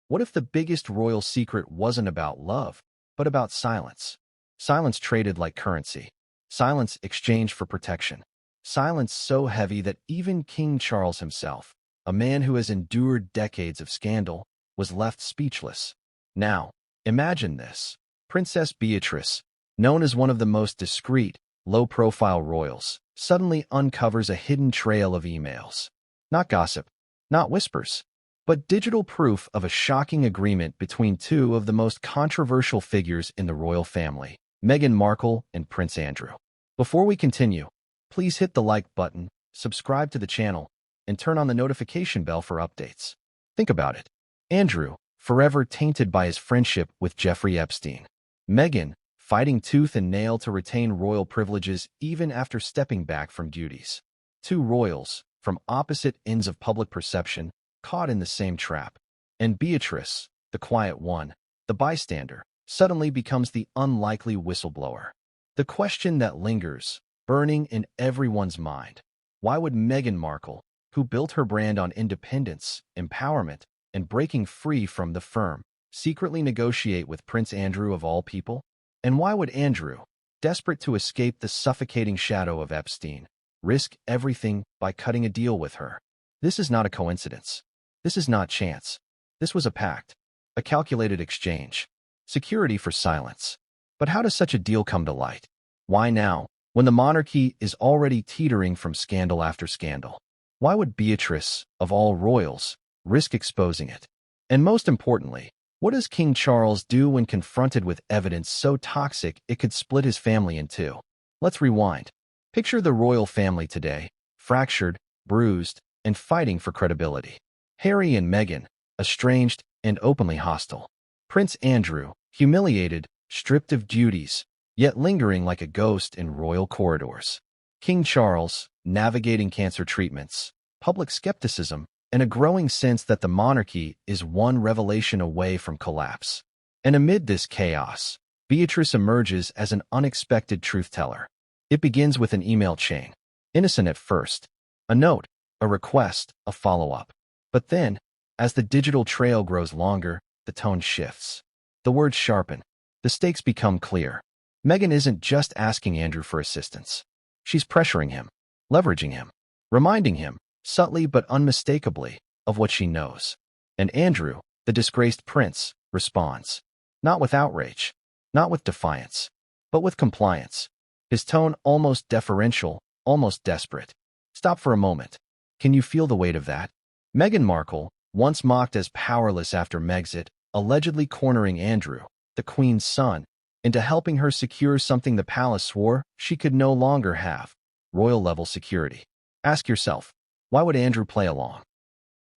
What if the biggest royal secret wasn't about love, but about silence? Silence traded like currency. Silence exchanged for protection. Silence so heavy that even King Charles himself, a man who has endured decades of scandal, was left speechless. Now, imagine this. Princess Beatrice, known as one of the most discreet, low-profile royals, suddenly uncovers a hidden trail of emails. Not gossip, not whispers, but digital proof of a shocking agreement between two of the most controversial figures in the royal family, Meghan Markle and Prince Andrew. Before we continue, please hit the like button, subscribe to the channel, and turn on the notification bell for updates. Think about it. Andrew, forever tainted by his friendship with Jeffrey Epstein. Meghan, fighting tooth and nail to retain royal privileges even after stepping back from duties. Two royals, from opposite ends of public perception, caught in the same trap. And Beatrice, the quiet one, the bystander, suddenly becomes the unlikely whistleblower. The question that lingers, burning in everyone's mind: why would Meghan Markle, who built her brand on independence, empowerment, and breaking free from the firm, secretly negotiate with Prince Andrew of all people? And why would Andrew, desperate to escape the suffocating shadow of Epstein, risk everything by cutting a deal with her? This is not a coincidence. This is not chance. This was a pact, a calculated exchange, security for silence. But how does such a deal come to light? Why now, when the monarchy is already teetering from scandal after scandal? Why would Beatrice, of all royals, risk exposing it? And most importantly, what does King Charles do when confronted with evidence so toxic it could split his family in two? Let's rewind. Picture the royal family today, fractured, bruised, and fighting for credibility. Harry and Meghan, estranged and openly hostile. Prince Andrew, humiliated, stripped of duties, yet lingering like a ghost in royal corridors. King Charles, navigating cancer treatments, public skepticism, and a growing sense that the monarchy is one revelation away from collapse. And amid this chaos, Beatrice emerges as an unexpected truth-teller. It begins with an email chain. Innocent at first. A note, a request, a follow-up. But then, as the digital trail grows longer, the tone shifts. The words sharpen. The stakes become clear. Meghan isn't just asking Andrew for assistance. She's pressuring him, leveraging him, reminding him, subtly but unmistakably, of what she knows. And Andrew, the disgraced prince, responds. Not with outrage, not with defiance, but with compliance. His tone almost deferential, almost desperate. Stop for a moment. Can you feel the weight of that? Meghan Markle, once mocked as powerless after Megxit, allegedly cornering Andrew, the Queen's son, into helping her secure something the palace swore she could no longer have: royal-level security. Ask yourself, why would Andrew play along?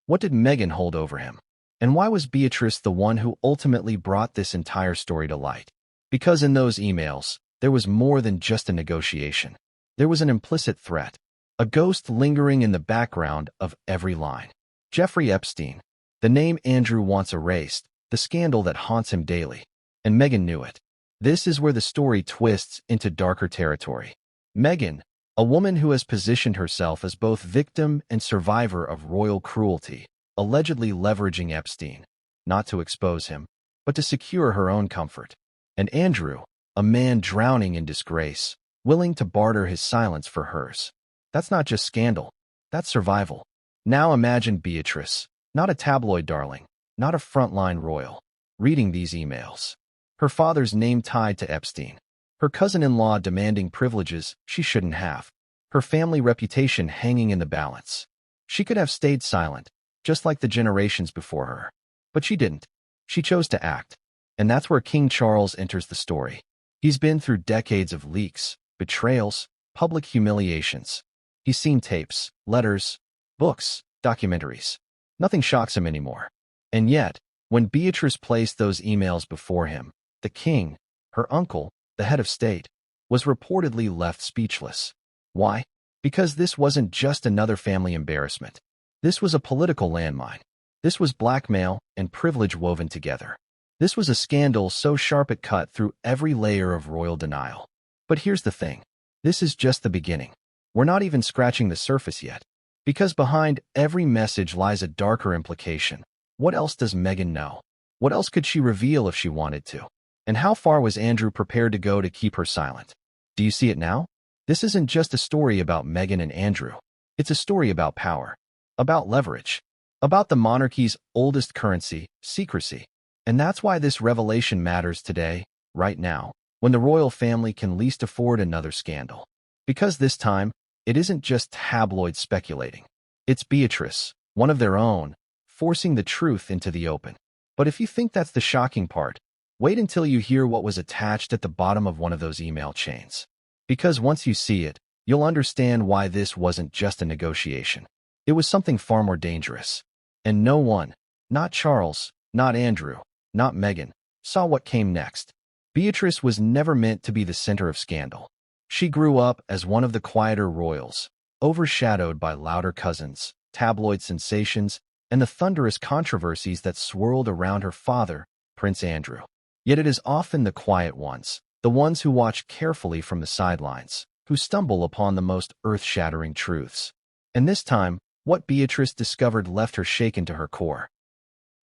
What did Meghan hold over him? And why was Beatrice the one who ultimately brought this entire story to light? Because in those emails, there was more than just a negotiation. There was an implicit threat, a ghost lingering in the background of every line. Jeffrey Epstein, the name Andrew wants erased, the scandal that haunts him daily. And Meghan knew it. This is where the story twists into darker territory. Meghan, a woman who has positioned herself as both victim and survivor of royal cruelty, allegedly leveraging Epstein, not to expose him, but to secure her own comfort. And Andrew, a man drowning in disgrace, willing to barter his silence for hers. That's not just scandal, that's survival. Now imagine Beatrice, not a tabloid darling, not a frontline royal, reading these emails. Her father's name tied to Epstein. Her cousin-in-law demanding privileges she shouldn't have. Her family reputation hanging in the balance. She could have stayed silent, just like the generations before her. But she didn't. She chose to act. And that's where King Charles enters the story. He's been through decades of leaks, betrayals, public humiliations. He's seen tapes, letters, books, documentaries. Nothing shocks him anymore. And yet, when Beatrice placed those emails before him, the king, her uncle, the head of state, was reportedly left speechless. Why? Because this wasn't just another family embarrassment. This was a political landmine. This was blackmail and privilege woven together. This was a scandal so sharp it cut through every layer of royal denial. But here's the thing. This is just the beginning. We're not even scratching the surface yet. Because behind every message lies a darker implication, What else does Meghan know? What else could she reveal if she wanted to? And how far was Andrew prepared to go to keep her silent? Do you see it now? This isn't just a story about Meghan and Andrew. It's a story about power, about leverage, about the monarchy's oldest currency, secrecy. And that's why this revelation matters today, right now, when the royal family can least afford another scandal. Because this time, it isn't just tabloids speculating. It's Beatrice, one of their own, forcing the truth into the open. But if you think that's the shocking part, wait until you hear what was attached at the bottom of one of those email chains. Because once you see it, you'll understand why this wasn't just a negotiation. It was something far more dangerous. And no one, not Charles, not Andrew, not Meghan, saw what came next. Beatrice was never meant to be the center of scandal. She grew up as one of the quieter royals, overshadowed by louder cousins, tabloid sensations, and the thunderous controversies that swirled around her father, Prince Andrew. Yet it is often the quiet ones, the ones who watch carefully from the sidelines, who stumble upon the most earth-shattering truths. And this time, what Beatrice discovered left her shaken to her core.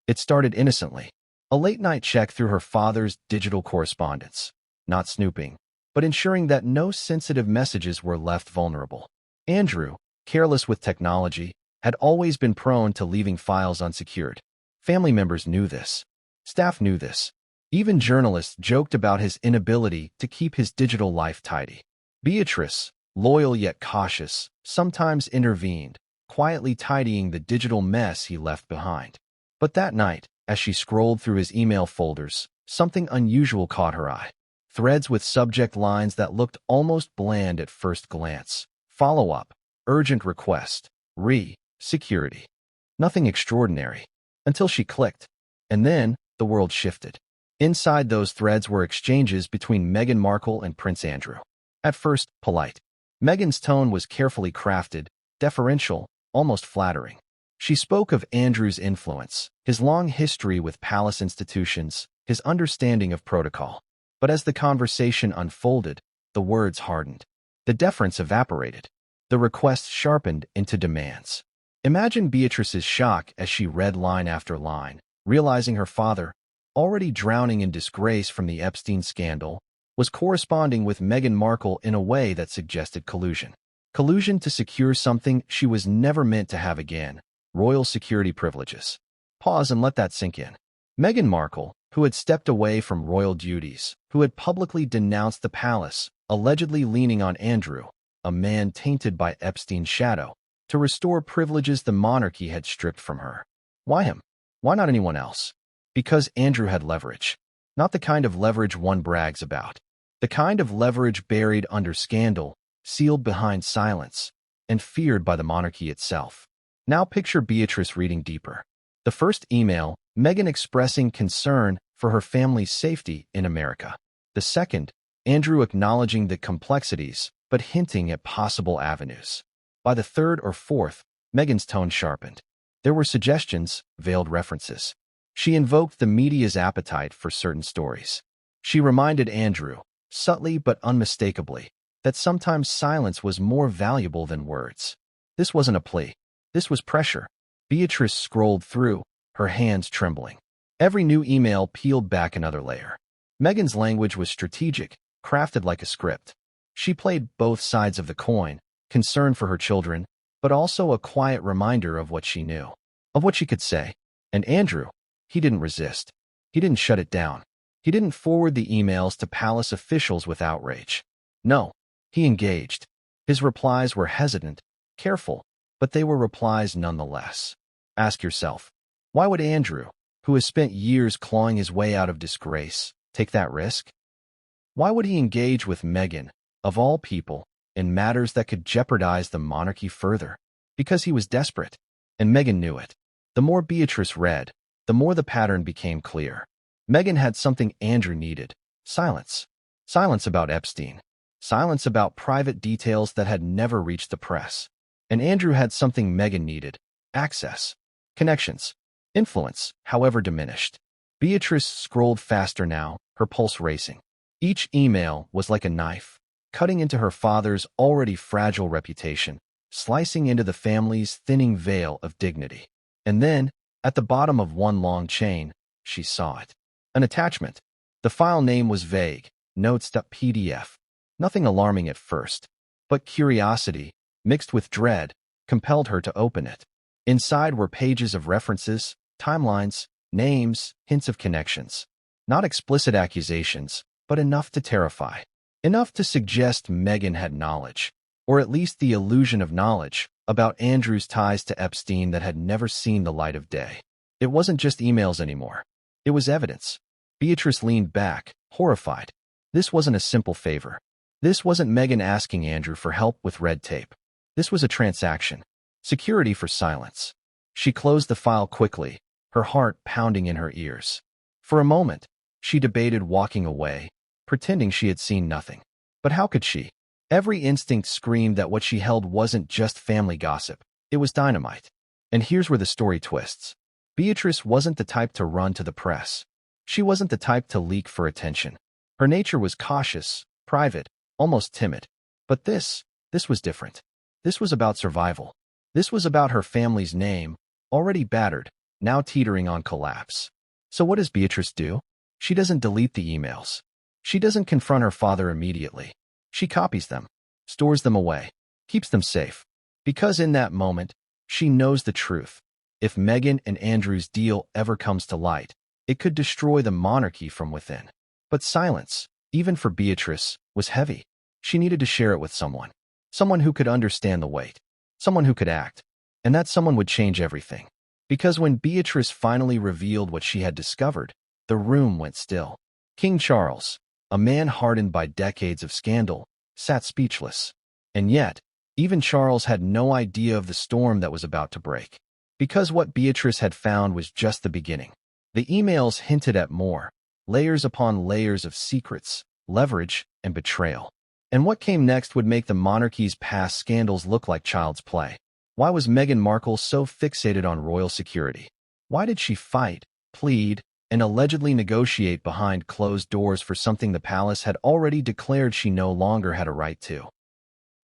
It started innocently. A late-night check through her father's digital correspondence. Not snooping, but ensuring that no sensitive messages were left vulnerable. Andrew, careless with technology, had always been prone to leaving files unsecured. Family members knew this. Staff knew this. Even journalists joked about his inability to keep his digital life tidy. Beatrice, loyal yet cautious, sometimes intervened, quietly tidying the digital mess he left behind. But that night, as she scrolled through his email folders, something unusual caught her eye. Threads with subject lines that looked almost bland at first glance. Follow-up, urgent request, security. Nothing extraordinary. Until she clicked. And then, the world shifted. Inside those threads were exchanges between Meghan Markle and Prince Andrew. At first, polite. Meghan's tone was carefully crafted, deferential, almost flattering. She spoke of Andrew's influence, his long history with palace institutions, his understanding of protocol. But as the conversation unfolded, the words hardened. The deference evaporated. The requests sharpened into demands. Imagine Beatrice's shock as she read line after line, realizing her father, already drowning in disgrace from the Epstein scandal, was corresponding with Meghan Markle in a way that suggested collusion. Collusion to secure something she was never meant to have again. Royal security privileges. Pause and let that sink in. Meghan Markle, who had stepped away from royal duties, who had publicly denounced the palace, allegedly leaning on Andrew, a man tainted by Epstein's shadow, to restore privileges the monarchy had stripped from her. Why him? Why not anyone else? Because Andrew had leverage. Not the kind of leverage one brags about. The kind of leverage buried under scandal, sealed behind silence, and feared by the monarchy itself. Now picture Beatrice reading deeper. The first email, Meghan expressing concern for her family's safety in America. The second, Andrew acknowledging the complexities, but hinting at possible avenues. By the third or fourth, Meghan's tone sharpened. There were suggestions, veiled references. She invoked the media's appetite for certain stories. She reminded Andrew, subtly but unmistakably, that sometimes silence was more valuable than words. This wasn't a plea. This was pressure. Beatrice scrolled through, her hands trembling. Every new email peeled back another layer. Meghan's language was strategic, crafted like a script. She played both sides of the coin, concern for her children, but also a quiet reminder of what she knew, of what she could say. And Andrew, he didn't resist. He didn't shut it down. He didn't forward the emails to palace officials with outrage. No, he engaged. His replies were hesitant, careful, but they were replies nonetheless. Ask yourself, why would Andrew, who has spent years clawing his way out of disgrace, take that risk? Why would he engage with Meghan, of all people, in matters that could jeopardize the monarchy further? Because he was desperate, and Meghan knew it. The more Beatrice read, the more the pattern became clear. Meghan had something Andrew needed: silence. Silence about Epstein. Silence about private details that had never reached the press. And Andrew had something Meghan needed: access, connections, influence, however diminished. Beatrice scrolled faster now, her pulse racing. Each email was like a knife, cutting into her father's already fragile reputation, slicing into the family's thinning veil of dignity. And then, At the bottom of one long chain, she saw it. An attachment. The file name was vague, notes.pdf. Nothing alarming at first, but curiosity, mixed with dread, compelled her to open it. Inside were pages of references, timelines, names, hints of connections. Not explicit accusations, but enough to terrify. Enough to suggest Meghan had knowledge, or at least the illusion of knowledge, about Andrew's ties to Epstein that had never seen the light of day. It wasn't just emails anymore. It was evidence. Beatrice leaned back, horrified. This wasn't a simple favor. This wasn't Meghan asking Andrew for help with red tape. This was a transaction. Security for silence. She closed the file quickly, her heart pounding in her ears. For a moment, she debated walking away, pretending she had seen nothing. But how could she? Every instinct screamed that what she held wasn't just family gossip. It was dynamite. And here's where the story twists. Beatrice wasn't the type to run to the press. She wasn't the type to leak for attention. Her nature was cautious, private, almost timid. But this was different. This was about survival. This was about her family's name, already battered, now teetering on collapse. So what does Beatrice do? She doesn't delete the emails. She doesn't confront her father immediately. She copies them, stores them away, keeps them safe. Because in that moment, she knows the truth. If Meghan and Andrew's deal ever comes to light, it could destroy the monarchy from within. But silence, even for Beatrice, was heavy. She needed to share it with someone. Someone who could understand the weight. Someone who could act. And that someone would change everything. Because when Beatrice finally revealed what she had discovered, the room went still. King Charles, a man hardened by decades of scandal, sat speechless. And yet, even Charles had no idea of the storm that was about to break. Because what Beatrice had found was just the beginning. The emails hinted at more, layers upon layers of secrets, leverage, and betrayal. And what came next would make the monarchy's past scandals look like child's play. Why was Meghan Markle so fixated on royal security? Why did she fight, plead, and allegedly negotiate behind closed doors for something the palace had already declared she no longer had a right to?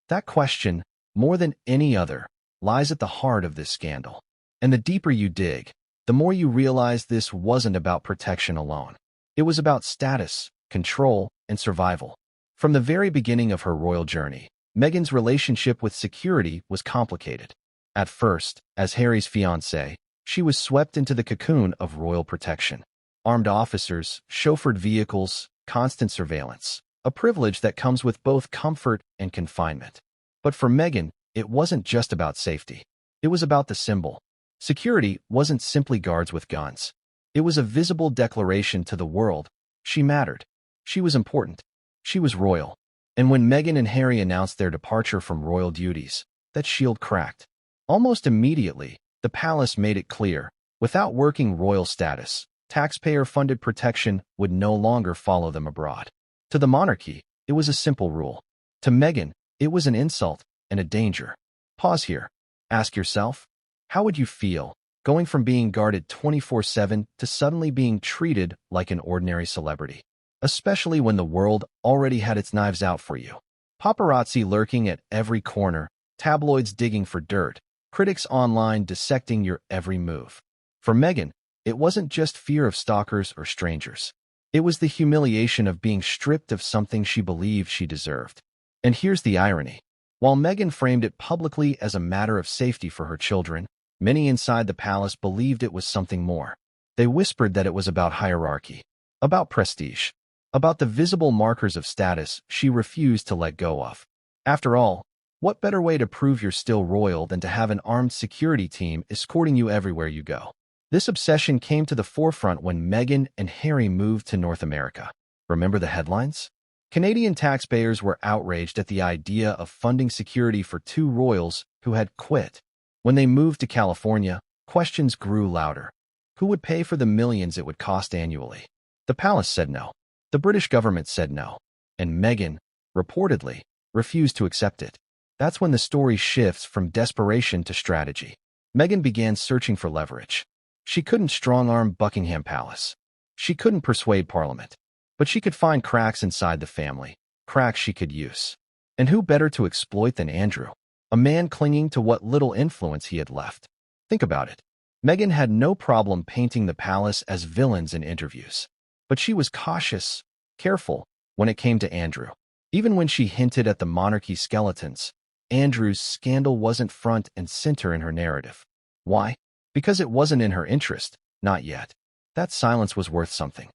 That question, more than any other, lies at the heart of this scandal. And the deeper you dig, the more you realize this wasn't about protection alone. It was about status, control, and survival. From the very beginning of her royal journey, Meghan's relationship with security was complicated. At first, as Harry's fiancée, she was swept into the cocoon of royal protection. Armed officers, chauffeured vehicles, constant surveillance. A privilege that comes with both comfort and confinement. But for Meghan, it wasn't just about safety. It was about the symbol. Security wasn't simply guards with guns. It was a visible declaration to the world. She mattered. She was important. She was royal. And when Meghan and Harry announced their departure from royal duties, that shield cracked. Almost immediately, the palace made it clear, without working royal status, taxpayer-funded protection would no longer follow them abroad. To the monarchy, it was a simple rule. To Meghan, it was an insult and a danger. Pause here. Ask yourself, how would you feel, going from being guarded 24/7 to suddenly being treated like an ordinary celebrity? Especially when the world already had its knives out for you. Paparazzi lurking at every corner, tabloids digging for dirt, critics online dissecting your every move. For Meghan, it wasn't just fear of stalkers or strangers. It was the humiliation of being stripped of something she believed she deserved. And here's the irony. While Meghan framed it publicly as a matter of safety for her children, many inside the palace believed it was something more. They whispered that it was about hierarchy, about prestige, about the visible markers of status she refused to let go of. After all, what better way to prove you're still royal than to have an armed security team escorting you everywhere you go? This obsession came to the forefront when Meghan and Harry moved to North America. Remember the headlines? Canadian taxpayers were outraged at the idea of funding security for two royals who had quit. When they moved to California, questions grew louder. Who would pay for the millions it would cost annually? The palace said no. The British government said no. And Meghan, reportedly, refused to accept it. That's when the story shifts from desperation to strategy. Meghan began searching for leverage. She couldn't strong-arm Buckingham Palace. She couldn't persuade Parliament. But she could find cracks inside the family, cracks she could use. And who better to exploit than Andrew? A man clinging to what little influence he had left. Think about it. Meghan had no problem painting the palace as villains in interviews. But she was cautious, careful, when it came to Andrew. Even when she hinted at the monarchy skeletons, Andrew's scandal wasn't front and center in her narrative. Why? Because it wasn't in her interest, not yet. That silence was worth something.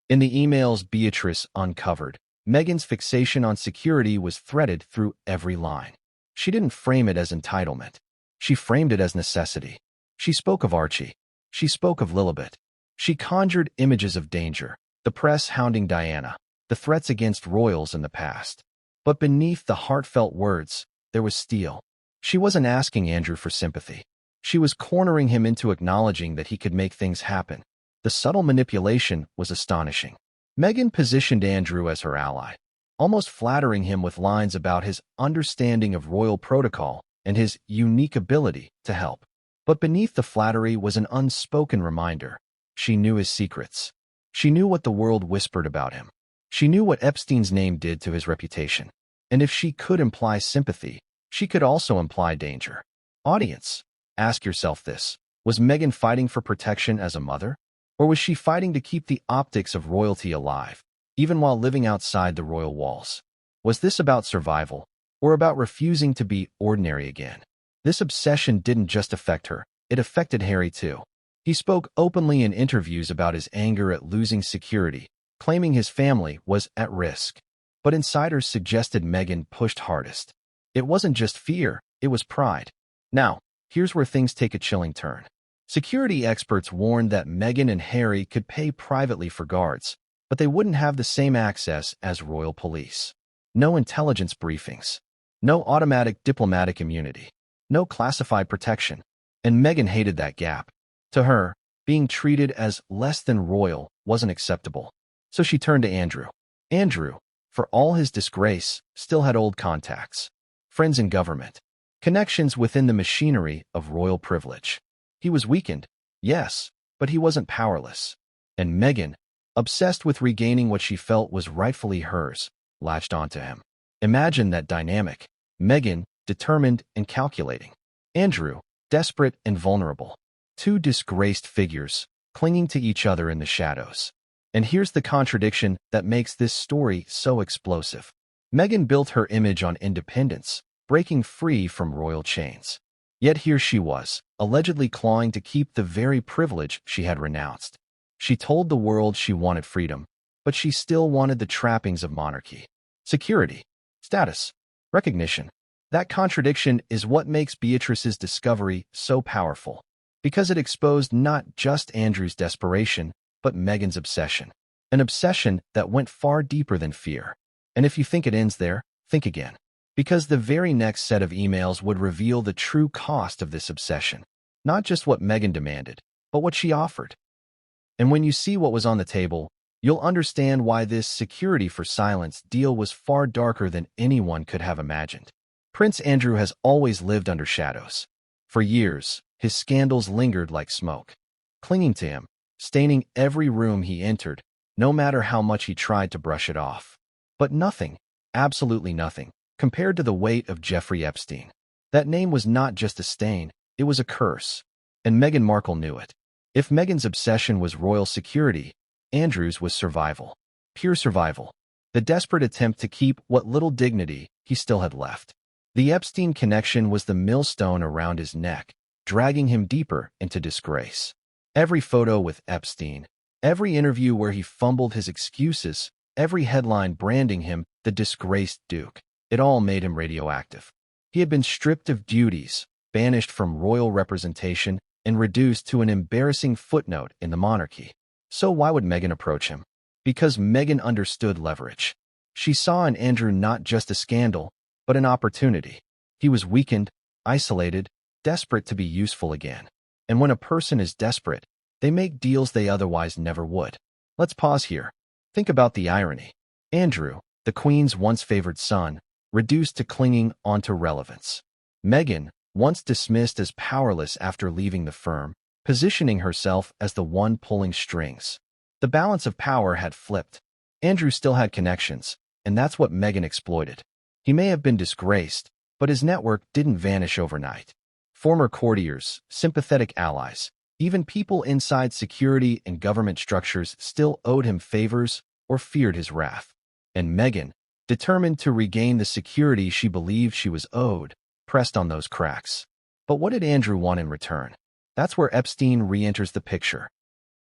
In the emails Beatrice uncovered, Meghan's fixation on security was threaded through every line. She didn't frame it as entitlement. She framed it as necessity. She spoke of Archie. She spoke of Lilibet. She conjured images of danger, the press hounding Diana, the threats against royals in the past. But beneath the heartfelt words, there was steel. She wasn't asking Andrew for sympathy. She was cornering him into acknowledging that he could make things happen. The subtle manipulation was astonishing. Meghan positioned Andrew as her ally, almost flattering him with lines about his understanding of royal protocol and his unique ability to help. But beneath the flattery was an unspoken reminder. She knew his secrets. She knew what the world whispered about him. She knew what Epstein's name did to his reputation. And if she could imply sympathy, she could also imply danger. Audience, ask yourself this. Was Meghan fighting for protection as a mother? Or was she fighting to keep the optics of royalty alive, even while living outside the royal walls? Was this about survival, or about refusing to be ordinary again? This obsession didn't just affect her, it affected Harry too. He spoke openly in interviews about his anger at losing security, claiming his family was at risk. But insiders suggested Meghan pushed hardest. It wasn't just fear, it was pride. Now, here's where things take a chilling turn. Security experts warned that Meghan and Harry could pay privately for guards, but they wouldn't have the same access as royal police. No intelligence briefings. No automatic diplomatic immunity. No classified protection. And Meghan hated that gap. To her, being treated as less than royal wasn't acceptable. So she turned to Andrew. Andrew, for all his disgrace, still had old contacts. Friends in government. Connections within the machinery of royal privilege. He was weakened, yes, but he wasn't powerless. And Meghan, obsessed with regaining what she felt was rightfully hers, latched onto him. Imagine that dynamic. Meghan, determined and calculating. Andrew, desperate and vulnerable. Two disgraced figures, clinging to each other in the shadows. And here's the contradiction that makes this story so explosive. Meghan built her image on independence, breaking free from royal chains. Yet here she was, allegedly clawing to keep the very privilege she had renounced. She told the world she wanted freedom, but she still wanted the trappings of monarchy. Security, status, recognition. That contradiction is what makes Beatrice's discovery so powerful, because it exposed not just Andrew's desperation, but Meghan's obsession. An obsession that went far deeper than fear. And if you think it ends there, think again. Because the very next set of emails would reveal the true cost of this obsession. Not just what Meghan demanded, but what she offered. And when you see what was on the table, you'll understand why this security for silence deal was far darker than anyone could have imagined. Prince Andrew has always lived under shadows. For years, his scandals lingered like smoke, clinging to him, staining every room he entered, no matter how much he tried to brush it off. But nothing, absolutely nothing, compared to the weight of Jeffrey Epstein. That name was not just a stain, it was a curse. And Meghan Markle knew it. If Meghan's obsession was royal security, Andrew's was survival. Pure survival. The desperate attempt to keep what little dignity he still had left. The Epstein connection was the millstone around his neck, dragging him deeper into disgrace. Every photo with Epstein, every interview where he fumbled his excuses, every headline branding him the disgraced Duke, it all made him radioactive. He had been stripped of duties, banished from royal representation, and reduced to an embarrassing footnote in the monarchy. So why would Meghan approach him? Because Meghan understood leverage. She saw in Andrew not just a scandal, but an opportunity. He was weakened, isolated, desperate to be useful again. And when a person is desperate, they make deals they otherwise never would. Let's pause here. Think about the irony. Andrew, the Queen's once favored son, reduced to clinging onto relevance. Meghan, once dismissed as powerless after leaving the firm, positioning herself as the one pulling strings. The balance of power had flipped. Andrew still had connections, and that's what Meghan exploited. He may have been disgraced, but his network didn't vanish overnight. Former courtiers, sympathetic allies, even people inside security and government structures still owed him favors or feared his wrath. And Meghan, determined to regain the security she believed she was owed, pressed on those cracks. But what did Andrew want in return? That's where Epstein re-enters the picture.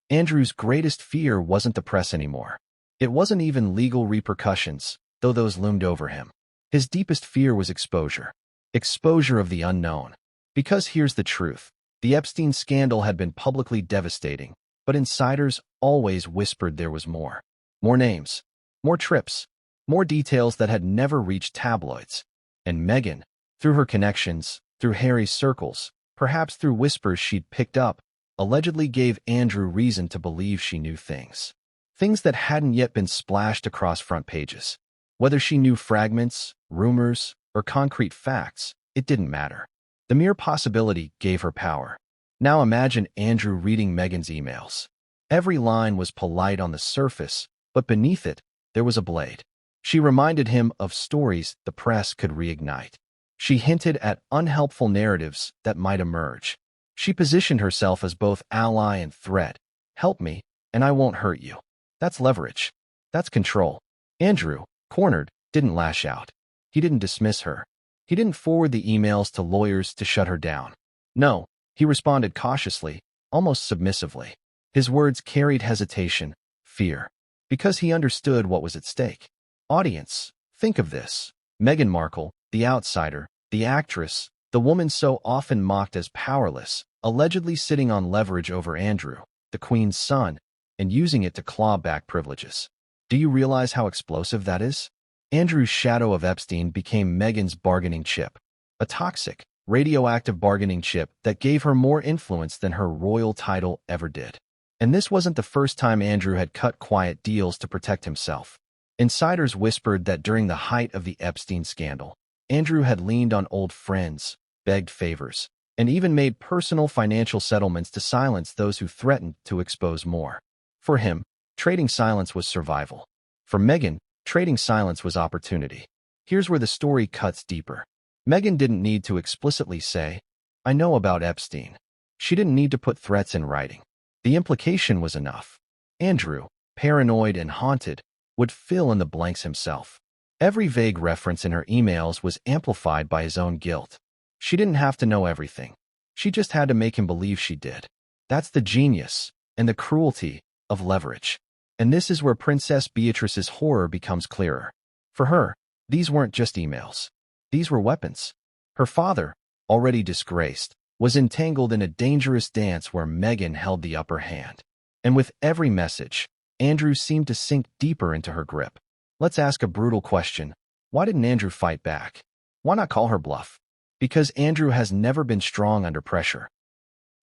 Andrew's greatest fear wasn't the press anymore. It wasn't even legal repercussions, though those loomed over him. His deepest fear was exposure. Exposure of the unknown. Because here's the truth. The Epstein scandal had been publicly devastating, but insiders always whispered there was more. More names, more trips, more details that had never reached tabloids. And Meghan, through her connections, through Harry's circles, perhaps through whispers she'd picked up, allegedly gave Andrew reason to believe she knew things. Things that hadn't yet been splashed across front pages. Whether she knew fragments, rumors, or concrete facts, it didn't matter. The mere possibility gave her power. Now imagine Andrew reading Meghan's emails. Every line was polite on the surface, but beneath it, there was a blade. She reminded him of stories the press could reignite. She hinted at unhelpful narratives that might emerge. She positioned herself as both ally and threat. Help me, and I won't hurt you. That's leverage. That's control. Andrew, cornered, didn't lash out. He didn't dismiss her. He didn't forward the emails to lawyers to shut her down. No, he responded cautiously, almost submissively. His words carried hesitation, fear, because he understood what was at stake. Audience, think of this. Meghan Markle, the outsider, the actress, the woman so often mocked as powerless, allegedly sitting on leverage over Andrew, the Queen's son, and using it to claw back privileges. Do you realize how explosive that is? Andrew's shadow of Epstein became Meghan's bargaining chip, a toxic, radioactive bargaining chip that gave her more influence than her royal title ever did. And this wasn't the first time Andrew had cut quiet deals to protect himself. Insiders whispered that during the height of the Epstein scandal, Andrew had leaned on old friends, begged favors, and even made personal financial settlements to silence those who threatened to expose more. For him, trading silence was survival. For Meghan, trading silence was opportunity. Here's where the story cuts deeper. Meghan didn't need to explicitly say, "I know about Epstein." She didn't need to put threats in writing. The implication was enough. Andrew, paranoid and haunted, would fill in the blanks himself. Every vague reference in her emails was amplified by his own guilt. She didn't have to know everything. She just had to make him believe she did. That's the genius and the cruelty of leverage. And this is where Princess Beatrice's horror becomes clearer. For her, these weren't just emails. These were weapons. Her father, already disgraced, was entangled in a dangerous dance where Meghan held the upper hand. And with every message, Andrew seemed to sink deeper into her grip. Let's ask a brutal question. Why didn't Andrew fight back? Why not call her bluff? Because Andrew has never been strong under pressure.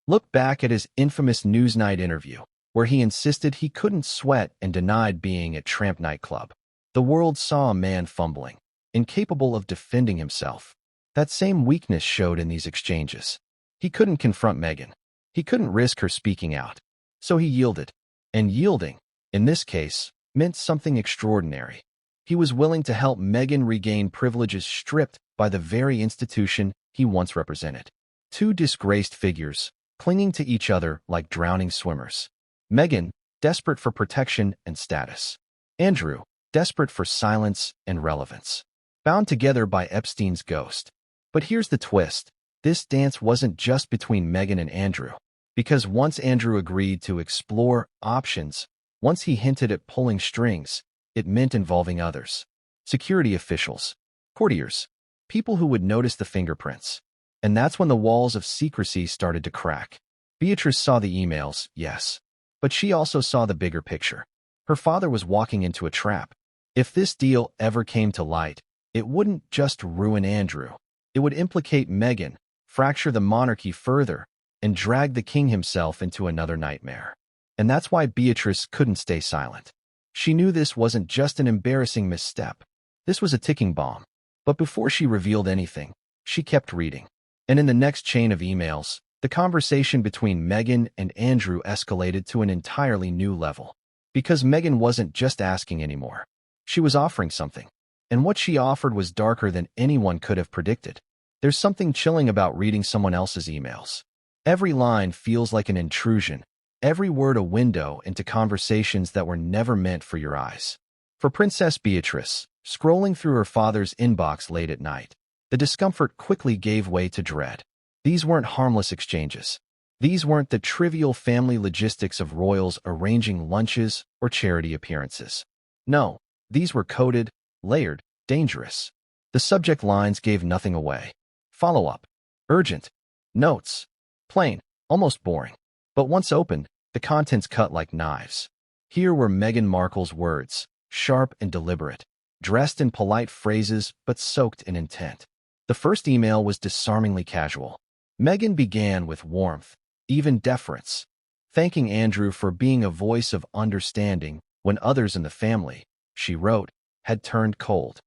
Look back at his infamous Newsnight interview, where he insisted he couldn't sweat and denied being at Tramp nightclub. The world saw a man fumbling, incapable of defending himself. That same weakness showed in these exchanges. He couldn't confront Meghan. He couldn't risk her speaking out. So he yielded. And yielding, in this case, meant something extraordinary. He was willing to help Meghan regain privileges stripped by the very institution he once represented. Two disgraced figures, clinging to each other like drowning swimmers. Meghan, desperate for protection and status. Andrew, desperate for silence and relevance. Bound together by Epstein's ghost. But here's the twist. This dance wasn't just between Meghan and Andrew. Because once Andrew agreed to explore options, once he hinted at pulling strings, it meant involving others. Security officials, courtiers, people who would notice the fingerprints. And that's when the walls of secrecy started to crack. Beatrice saw the emails, yes. But she also saw the bigger picture. Her father was walking into a trap. If this deal ever came to light, it wouldn't just ruin Andrew. It would implicate Meghan, fracture the monarchy further, and drag the king himself into another nightmare. And that's why Beatrice couldn't stay silent. She knew this wasn't just an embarrassing misstep. This was a ticking bomb. But before she revealed anything, she kept reading. And in the next chain of emails, the conversation between Meghan and Andrew escalated to an entirely new level. Because Meghan wasn't just asking anymore. She was offering something. And what she offered was darker than anyone could have predicted. There's something chilling about reading someone else's emails. Every line feels like an intrusion, every word a window into conversations that were never meant for your eyes. For Princess Beatrice, scrolling through her father's inbox late at night, the discomfort quickly gave way to dread. These weren't harmless exchanges. These weren't the trivial family logistics of royals arranging lunches or charity appearances. No, these were coded, layered, dangerous. The subject lines gave nothing away. Follow-up. Urgent. Notes. Plain. Almost boring. But once opened, the contents cut like knives. Here were Meghan Markle's words, sharp and deliberate, dressed in polite phrases but soaked in intent. The first email was disarmingly casual. Meghan began with warmth, even deference, thanking Andrew for being a voice of understanding when others in the family, she wrote, had turned cold.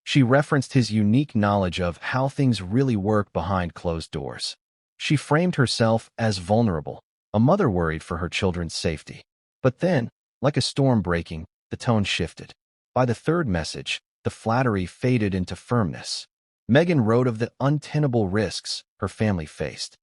She referenced his unique knowledge of how things really work behind closed doors. She framed herself as vulnerable, a mother worried for her children's safety. But then, like a storm breaking, the tone shifted. By the third message, the flattery faded into firmness. Meghan wrote of the untenable risks her family faced.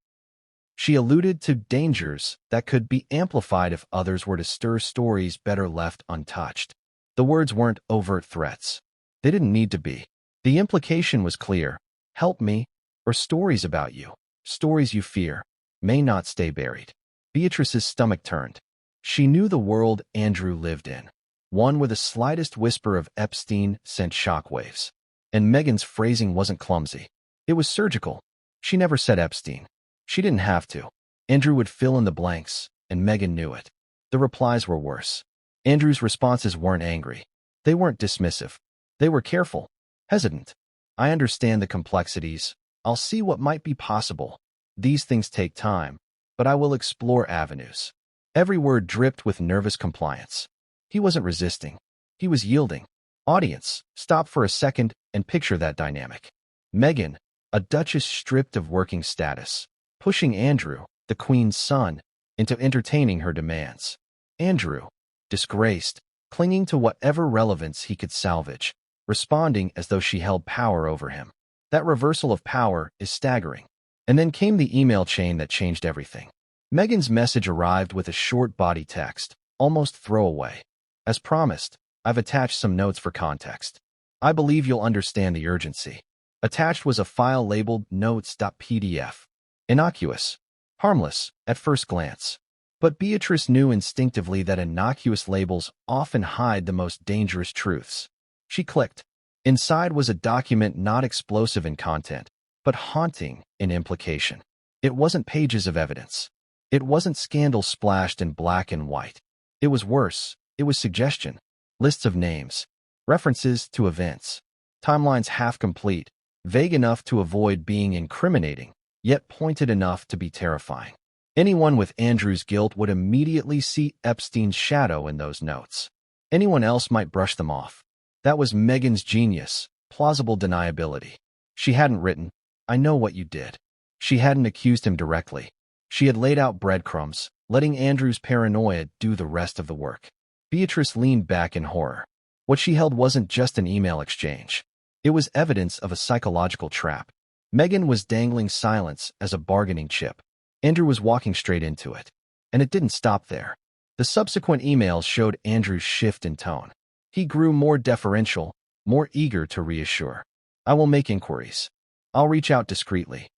She alluded to dangers that could be amplified if others were to stir stories better left untouched. The words weren't overt threats. They didn't need to be. The implication was clear. Help me, or stories about you, stories you fear, may not stay buried. Beatrice's stomach turned. She knew the world Andrew lived in, one where the slightest whisper of Epstein sent shockwaves. And Meghan's phrasing wasn't clumsy. It was surgical. She never said Epstein. She didn't have to. Andrew would fill in the blanks, and Meghan knew it. The replies were worse. Andrew's responses weren't angry. They weren't dismissive. They were careful, hesitant. I understand the complexities. I'll see what might be possible. These things take time, but I will explore avenues. Every word dripped with nervous compliance. He wasn't resisting. He was yielding. Audience, stop for a second and picture that dynamic. Meghan, a duchess stripped of working status, pushing Andrew, the Queen's son, into entertaining her demands. Andrew, disgraced, clinging to whatever relevance he could salvage, responding as though she held power over him. That reversal of power is staggering. And then came the email chain that changed everything. Meghan's message arrived with a short body text, almost throwaway. As promised, I've attached some notes for context. I believe you'll understand the urgency. Attached was a file labeled notes.pdf. Innocuous, harmless, at first glance. But Beatrice knew instinctively that innocuous labels often hide the most dangerous truths. She clicked. Inside was a document not explosive in content, but haunting in implication. It wasn't pages of evidence. It wasn't scandal splashed in black and white. It was worse. It was suggestion. Lists of names. References to events. Timelines half complete, vague enough to avoid being incriminating, yet pointed enough to be terrifying. Anyone with Andrew's guilt would immediately see Epstein's shadow in those notes. Anyone else might brush them off. That was Meghan's genius, plausible deniability. She hadn't written, I know what you did. She hadn't accused him directly. She had laid out breadcrumbs, letting Andrew's paranoia do the rest of the work. Beatrice leaned back in horror. What she held wasn't just an email exchange. It was evidence of a psychological trap. Meghan was dangling silence as a bargaining chip. Andrew was walking straight into it. And it didn't stop there. The subsequent emails showed Andrew's shift in tone. He grew more deferential, more eager to reassure. I will make inquiries. I'll reach out discreetly.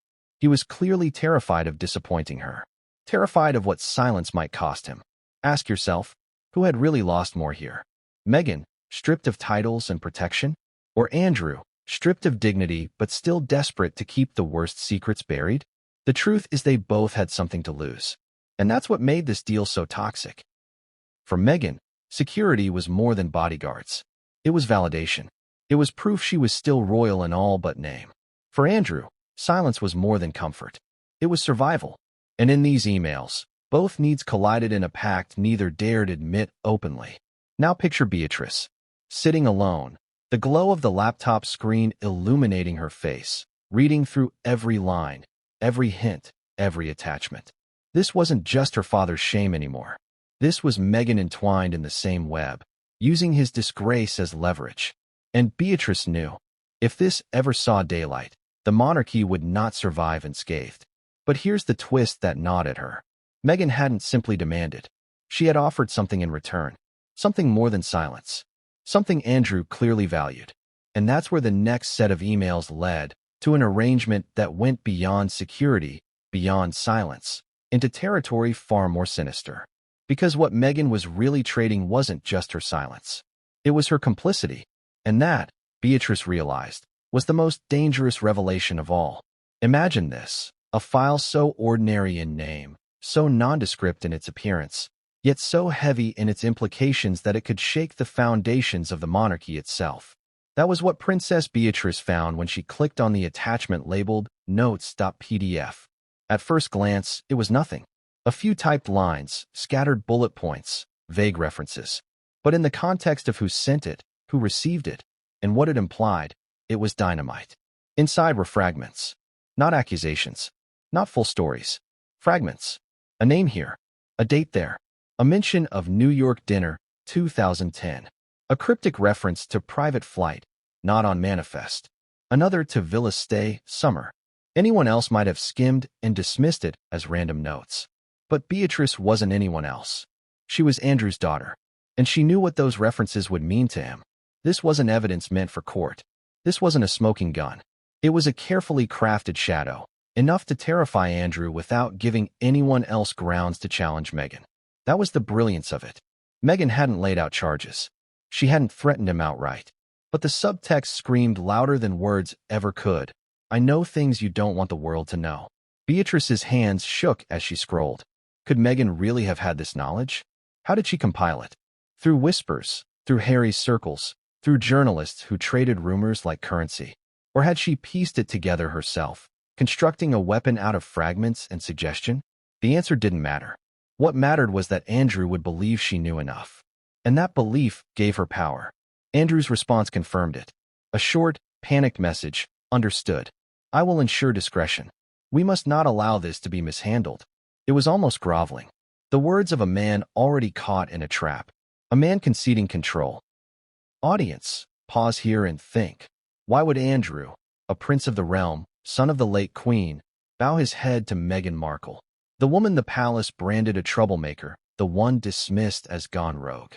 He was clearly terrified of disappointing her. Terrified of what silence might cost him. Ask yourself, who had really lost more here? Meghan, stripped of titles and protection? Or Andrew, stripped of dignity but still desperate to keep the worst secrets buried? The truth is they both had something to lose. And that's what made this deal so toxic. For Meghan, security was more than bodyguards. It was validation. It was proof she was still royal in all but name. For Andrew, silence was more than comfort. It was survival. And in these emails, both needs collided in a pact neither dared admit openly. Now picture Beatrice, sitting alone, the glow of the laptop screen illuminating her face, reading through every line, every hint, every attachment. This wasn't just her father's shame anymore. This was Meghan entwined in the same web, using his disgrace as leverage. And Beatrice knew, if this ever saw daylight, The monarchy would not survive unscathed. But here's the twist that gnawed at her. Meghan hadn't simply demanded. She had offered something in return. Something more than silence. Something Andrew clearly valued. And that's where the next set of emails led, to an arrangement that went beyond security, beyond silence, into territory far more sinister. Because what Meghan was really trading wasn't just her silence. It was her complicity. And that, Beatrice realized, was the most dangerous revelation of all. Imagine this, a file so ordinary in name, so nondescript in its appearance, yet so heavy in its implications that it could shake the foundations of the monarchy itself. That was what Princess Beatrice found when she clicked on the attachment labeled notes.pdf. At first glance, it was nothing. A few typed lines, scattered bullet points, vague references. But in the context of who sent it, who received it, and what it implied, it was dynamite. Inside were fragments. Not accusations. Not full stories. Fragments. A name here. A date there. A mention of New York dinner, 2010. A cryptic reference to private flight, not on manifest. Another to villa stay, summer. Anyone else might have skimmed and dismissed it as random notes. But Beatrice wasn't anyone else. She was Andrew's daughter. And she knew what those references would mean to him. This wasn't evidence meant for court. This wasn't a smoking gun. It was a carefully crafted shadow, enough to terrify Andrew without giving anyone else grounds to challenge Meghan. That was the brilliance of it. Meghan hadn't laid out charges. She hadn't threatened him outright. But the subtext screamed louder than words ever could. I know things you don't want the world to know. Beatrice's hands shook as she scrolled. Could Meghan really have had this knowledge? How did she compile it? Through whispers, through Harry's circles, through journalists who traded rumors like currency. Or had she pieced it together herself, constructing a weapon out of fragments and suggestion? The answer didn't matter. What mattered was that Andrew would believe she knew enough. And that belief gave her power. Andrew's response confirmed it. A short, panicked message, understood. I will ensure discretion. We must not allow this to be mishandled. It was almost groveling. The words of a man already caught in a trap. A man conceding control. Audience, pause here and think. Why would Andrew, a prince of the realm, son of the late queen, bow his head to Meghan Markle, the woman the palace branded a troublemaker, the one dismissed as gone rogue?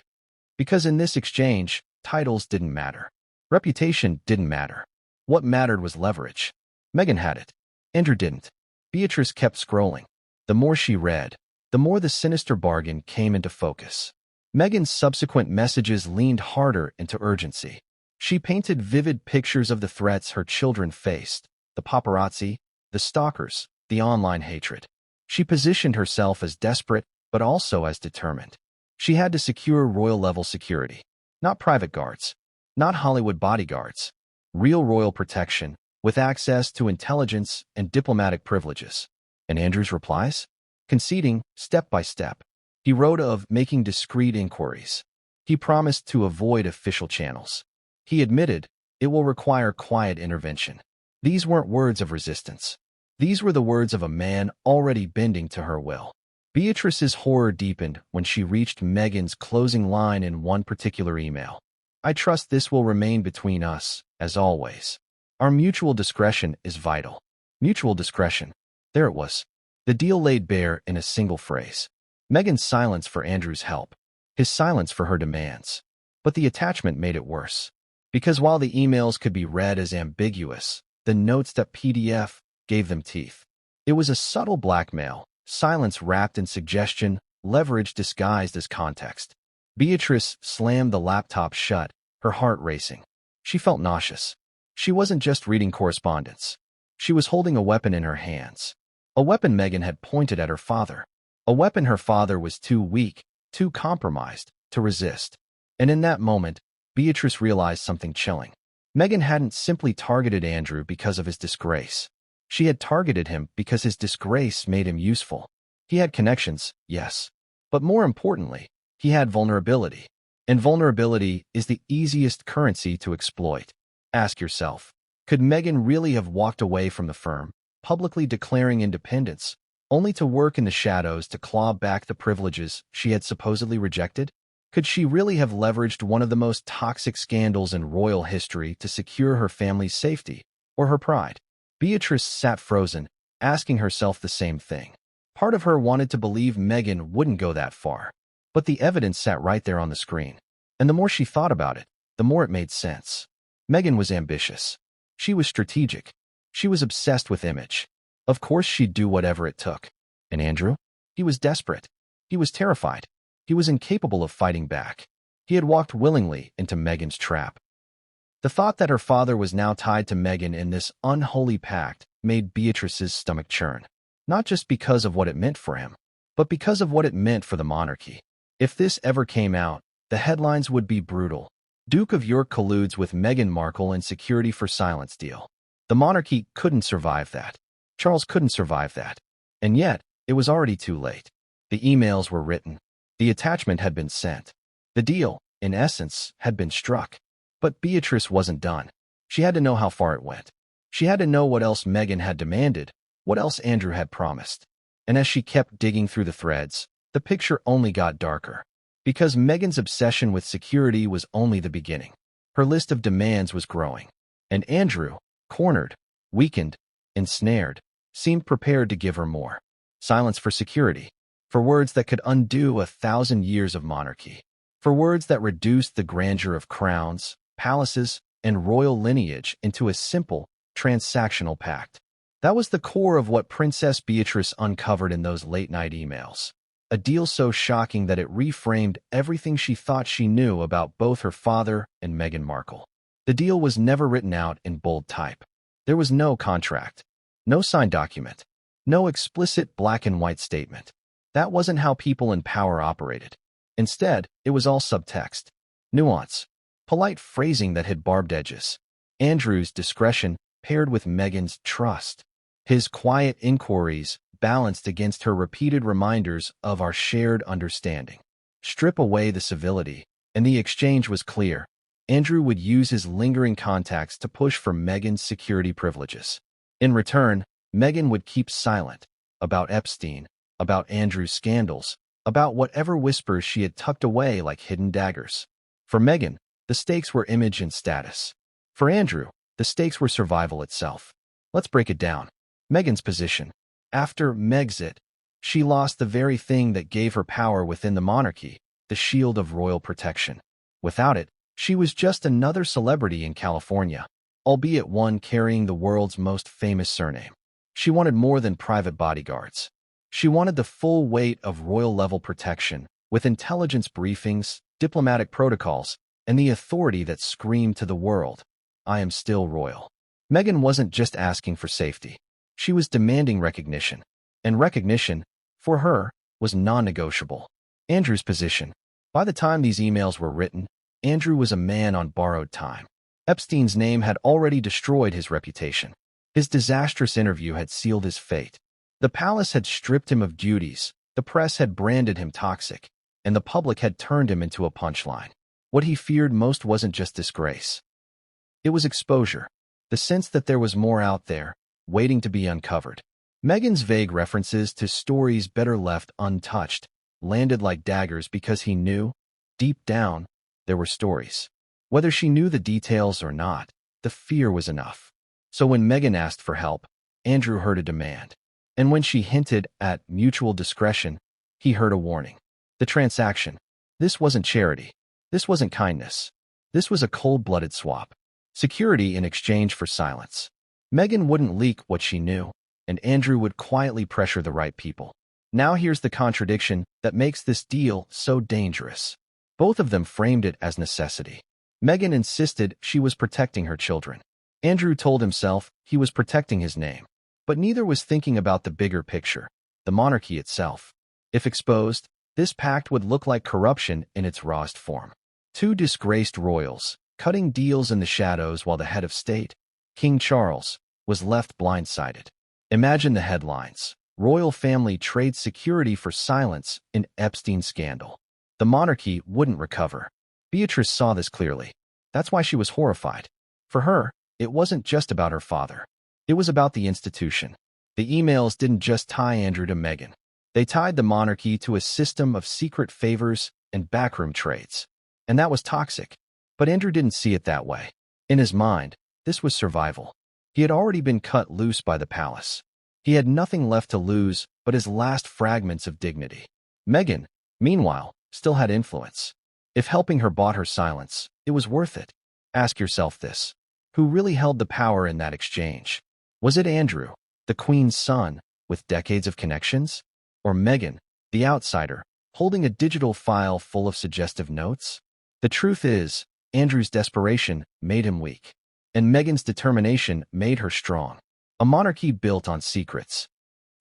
Because in this exchange, titles didn't matter. Reputation didn't matter. What mattered was leverage. Meghan had it. Andrew didn't. Beatrice kept scrolling. The more she read, the more the sinister bargain came into focus. Meghan's subsequent messages leaned harder into urgency. She painted vivid pictures of the threats her children faced, the paparazzi, the stalkers, the online hatred. She positioned herself as desperate, but also as determined. She had to secure royal-level security. Not private guards. Not Hollywood bodyguards. Real royal protection, with access to intelligence and diplomatic privileges. And Andrew's replies? Conceding, step by step. He wrote of making discreet inquiries. He promised to avoid official channels. He admitted, it will require quiet intervention. These weren't words of resistance. These were the words of a man already bending to her will. Beatrice's horror deepened when she reached Meghan's closing line in one particular email. I trust this will remain between us, as always. Our mutual discretion is vital. Mutual discretion. There it was. The deal laid bare in a single phrase. Meghan's silence for Andrew's help. His silence for her demands. But the attachment made it worse. Because while the emails could be read as ambiguous, the notes.pdf gave them teeth. It was a subtle blackmail, silence wrapped in suggestion, leverage disguised as context. Beatrice slammed the laptop shut, her heart racing. She felt nauseous. She wasn't just reading correspondence. She was holding a weapon in her hands. A weapon Meghan had pointed at her father. A weapon her father was too weak, too compromised, to resist. And in that moment, Beatrice realized something chilling. Meghan hadn't simply targeted Andrew because of his disgrace. She had targeted him because his disgrace made him useful. He had connections, yes. But more importantly, he had vulnerability. And vulnerability is the easiest currency to exploit. Ask yourself, could Meghan really have walked away from the firm, publicly declaring independence, only to work in the shadows to claw back the privileges she had supposedly rejected? Could she really have leveraged one of the most toxic scandals in royal history to secure her family's safety, or her pride? Beatrice sat frozen, asking herself the same thing. Part of her wanted to believe Meghan wouldn't go that far. But the evidence sat right there on the screen. And the more she thought about it, the more it made sense. Meghan was ambitious. She was strategic. She was obsessed with image. Of course she'd do whatever it took. And Andrew? He was desperate. He was terrified. He was incapable of fighting back. He had walked willingly into Meghan's trap. The thought that her father was now tied to Meghan in this unholy pact made Beatrice's stomach churn. Not just because of what it meant for him, but because of what it meant for the monarchy. If this ever came out, the headlines would be brutal. Duke of York colludes with Meghan Markle in security for silence deal. The monarchy couldn't survive that. Charles couldn't survive that. And yet, it was already too late. The emails were written. The attachment had been sent. The deal, in essence, had been struck. But Beatrice wasn't done. She had to know how far it went. She had to know what else Meghan had demanded, what else Andrew had promised. And as she kept digging through the threads, the picture only got darker. Because Meghan's obsession with security was only the beginning. Her list of demands was growing. And Andrew, cornered, weakened, ensnared, seemed prepared to give her more. Silence for security. For words that could undo 1,000 years of monarchy. For words that reduced the grandeur of crowns, palaces, and royal lineage into a simple, transactional pact. That was the core of what Princess Beatrice uncovered in those late-night emails. A deal so shocking that it reframed everything she thought she knew about both her father and Meghan Markle. The deal was never written out in bold type. There was no contract, no signed document, no explicit black-and-white statement. That wasn't how people in power operated. Instead, it was all subtext, nuance, polite phrasing that hid barbed edges. Andrew's discretion paired with Meghan's trust. His quiet inquiries balanced against her repeated reminders of our shared understanding. Strip away the civility, and the exchange was clear. Andrew would use his lingering contacts to push for Meghan's security privileges. In return, Meghan would keep silent about Epstein, about Andrew's scandals, about whatever whispers she had tucked away like hidden daggers. For Meghan, the stakes were image and status. For Andrew, the stakes were survival itself. Let's break it down. Meghan's position. After Megxit, she lost the very thing that gave her power within the monarchy, the shield of royal protection. Without it, she was just another celebrity in California, albeit one carrying the world's most famous surname. She wanted more than private bodyguards. She wanted the full weight of royal-level protection, with intelligence briefings, diplomatic protocols, and the authority that screamed to the world, "I am still royal." Meghan wasn't just asking for safety. She was demanding recognition. And recognition, for her, was non-negotiable. Andrew's position. By the time these emails were written, Andrew was a man on borrowed time. Epstein's name had already destroyed his reputation. His disastrous interview had sealed his fate. The palace had stripped him of duties, the press had branded him toxic, and the public had turned him into a punchline. What he feared most wasn't just disgrace. It was exposure, the sense that there was more out there, waiting to be uncovered. Meghan's vague references to stories better left untouched landed like daggers because he knew, deep down, there were stories. Whether she knew the details or not, the fear was enough. So when Meghan asked for help, Andrew heard a demand. And when she hinted at mutual discretion, he heard a warning. The transaction. This wasn't charity. This wasn't kindness. This was a cold-blooded swap. Security in exchange for silence. Meghan wouldn't leak what she knew, and Andrew would quietly pressure the right people. Now here's the contradiction that makes this deal so dangerous. Both of them framed it as necessity. Meghan insisted she was protecting her children. Andrew told himself he was protecting his name. But neither was thinking about the bigger picture, the monarchy itself. If exposed, this pact would look like corruption in its rawest form. Two disgraced royals, cutting deals in the shadows while the head of state, King Charles, was left blindsided. Imagine the headlines. Royal family trades security for silence in Epstein scandal. The monarchy wouldn't recover. Beatrice saw this clearly. That's why she was horrified. For her, it wasn't just about her father. It was about the institution. The emails didn't just tie Andrew to Meghan. They tied the monarchy to a system of secret favors and backroom trades. And that was toxic. But Andrew didn't see it that way. In his mind, this was survival. He had already been cut loose by the palace. He had nothing left to lose but his last fragments of dignity. Meghan, meanwhile, still had influence. If helping her bought her silence, it was worth it. Ask yourself this. Who really held the power in that exchange? Was it Andrew, the Queen's son, with decades of connections? Or Meghan, the outsider, holding a digital file full of suggestive notes? The truth is, Andrew's desperation made him weak, and Meghan's determination made her strong. A monarchy built on secrets.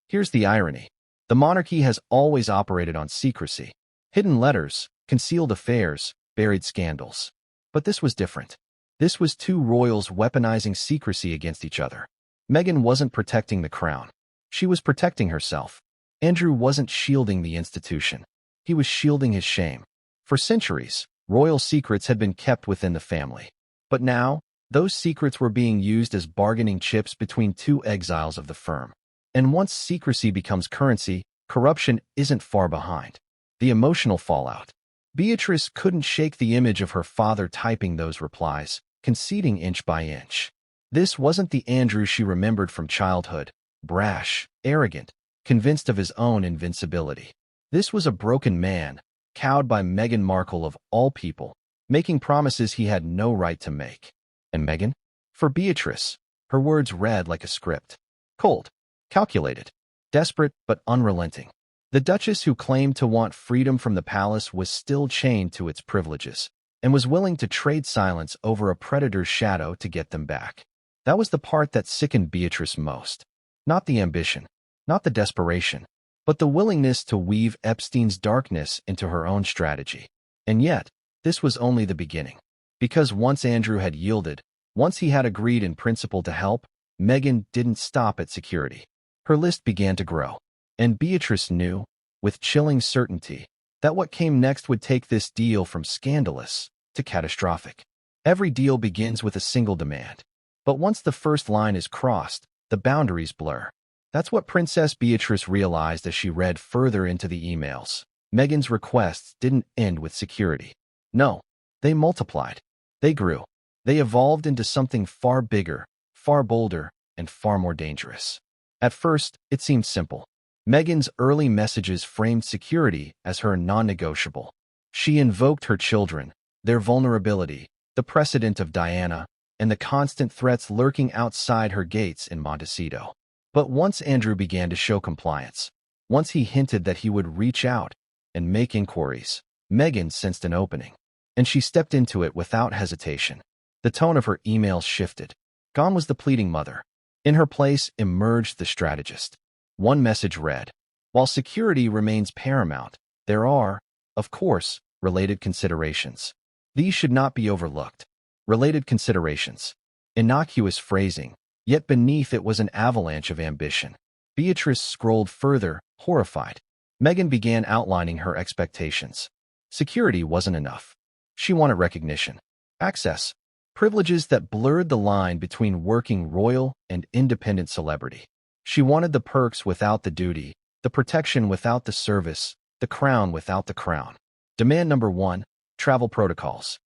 Here's the irony. The monarchy has always operated on secrecy. Hidden letters, concealed affairs, buried scandals. But this was different. This was two royals weaponizing secrecy against each other. Meghan wasn't protecting the crown. She was protecting herself. Andrew wasn't shielding the institution. He was shielding his shame. For centuries, royal secrets had been kept within the family. But now, those secrets were being used as bargaining chips between two exiles of the firm. And once secrecy becomes currency, corruption isn't far behind. The emotional fallout. Beatrice couldn't shake the image of her father typing those replies, conceding inch by inch. This wasn't the Andrew she remembered from childhood, brash, arrogant, convinced of his own invincibility. This was a broken man, cowed by Meghan Markle of all people, making promises he had no right to make. And Meghan? For Beatrice, her words read like a script. Cold, calculated, desperate but unrelenting. The Duchess who claimed to want freedom from the palace was still chained to its privileges, and was willing to trade silence over a predator's shadow to get them back. That was the part that sickened Beatrice most. Not the ambition, not the desperation, but the willingness to weave Epstein's darkness into her own strategy. And yet, this was only the beginning. Because once Andrew had yielded, once he had agreed in principle to help, Meghan didn't stop at security. Her list began to grow. And Beatrice knew, with chilling certainty, that what came next would take this deal from scandalous to catastrophic. Every deal begins with a single demand. But once the first line is crossed, the boundaries blur. That's what Princess Beatrice realized as she read further into the emails. Meghan's requests didn't end with security. No, they multiplied. They grew. They evolved into something far bigger, far bolder, and far more dangerous. At first, it seemed simple. Meghan's early messages framed security as her non-negotiable. She invoked her children, their vulnerability, the precedent of Diana, and the constant threats lurking outside her gates in Montecito. But once Andrew began to show compliance, once he hinted that he would reach out and make inquiries, Meghan sensed an opening. And she stepped into it without hesitation. The tone of her emails shifted. Gone was the pleading mother. In her place emerged the strategist. One message read, "While security remains paramount, there are, of course, related considerations. These should not be overlooked." Related considerations. Innocuous phrasing, yet beneath it was an avalanche of ambition. Beatrice scrolled further, horrified. Meghan began outlining her expectations. Security wasn't enough. She wanted recognition, access, privileges that blurred the line between working royal and independent celebrity. She wanted the perks without the duty, the protection without the service, the crown without the crown. Demand number 1, travel protocols.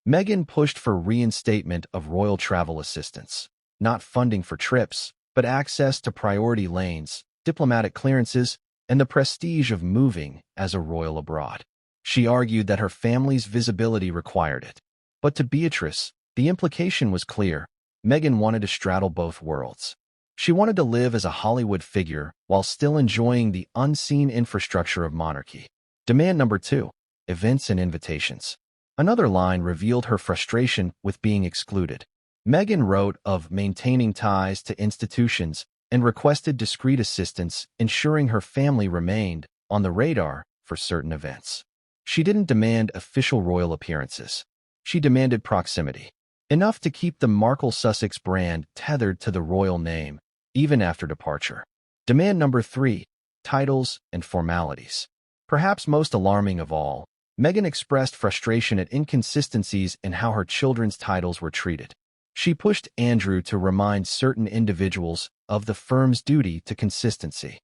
Meghan pushed for reinstatement of royal travel assistance, not funding for trips, but access to priority lanes, diplomatic clearances, and the prestige of moving as a royal abroad. She argued that her family's visibility required it. But to Beatrice, the implication was clear. Meghan wanted to straddle both worlds. She wanted to live as a Hollywood figure while still enjoying the unseen infrastructure of monarchy. Demand number 2, events and invitations. Another line revealed her frustration with being excluded. Meghan wrote of maintaining ties to institutions and requested discreet assistance, ensuring her family remained on the radar for certain events. She didn't demand official royal appearances. She demanded proximity, enough to keep the Markle Sussex brand tethered to the royal name, even after departure. Demand number 3, titles and formalities. Perhaps most alarming of all, Meghan expressed frustration at inconsistencies in how her children's titles were treated. She pushed Andrew to remind certain individuals of the firm's duty to consistency.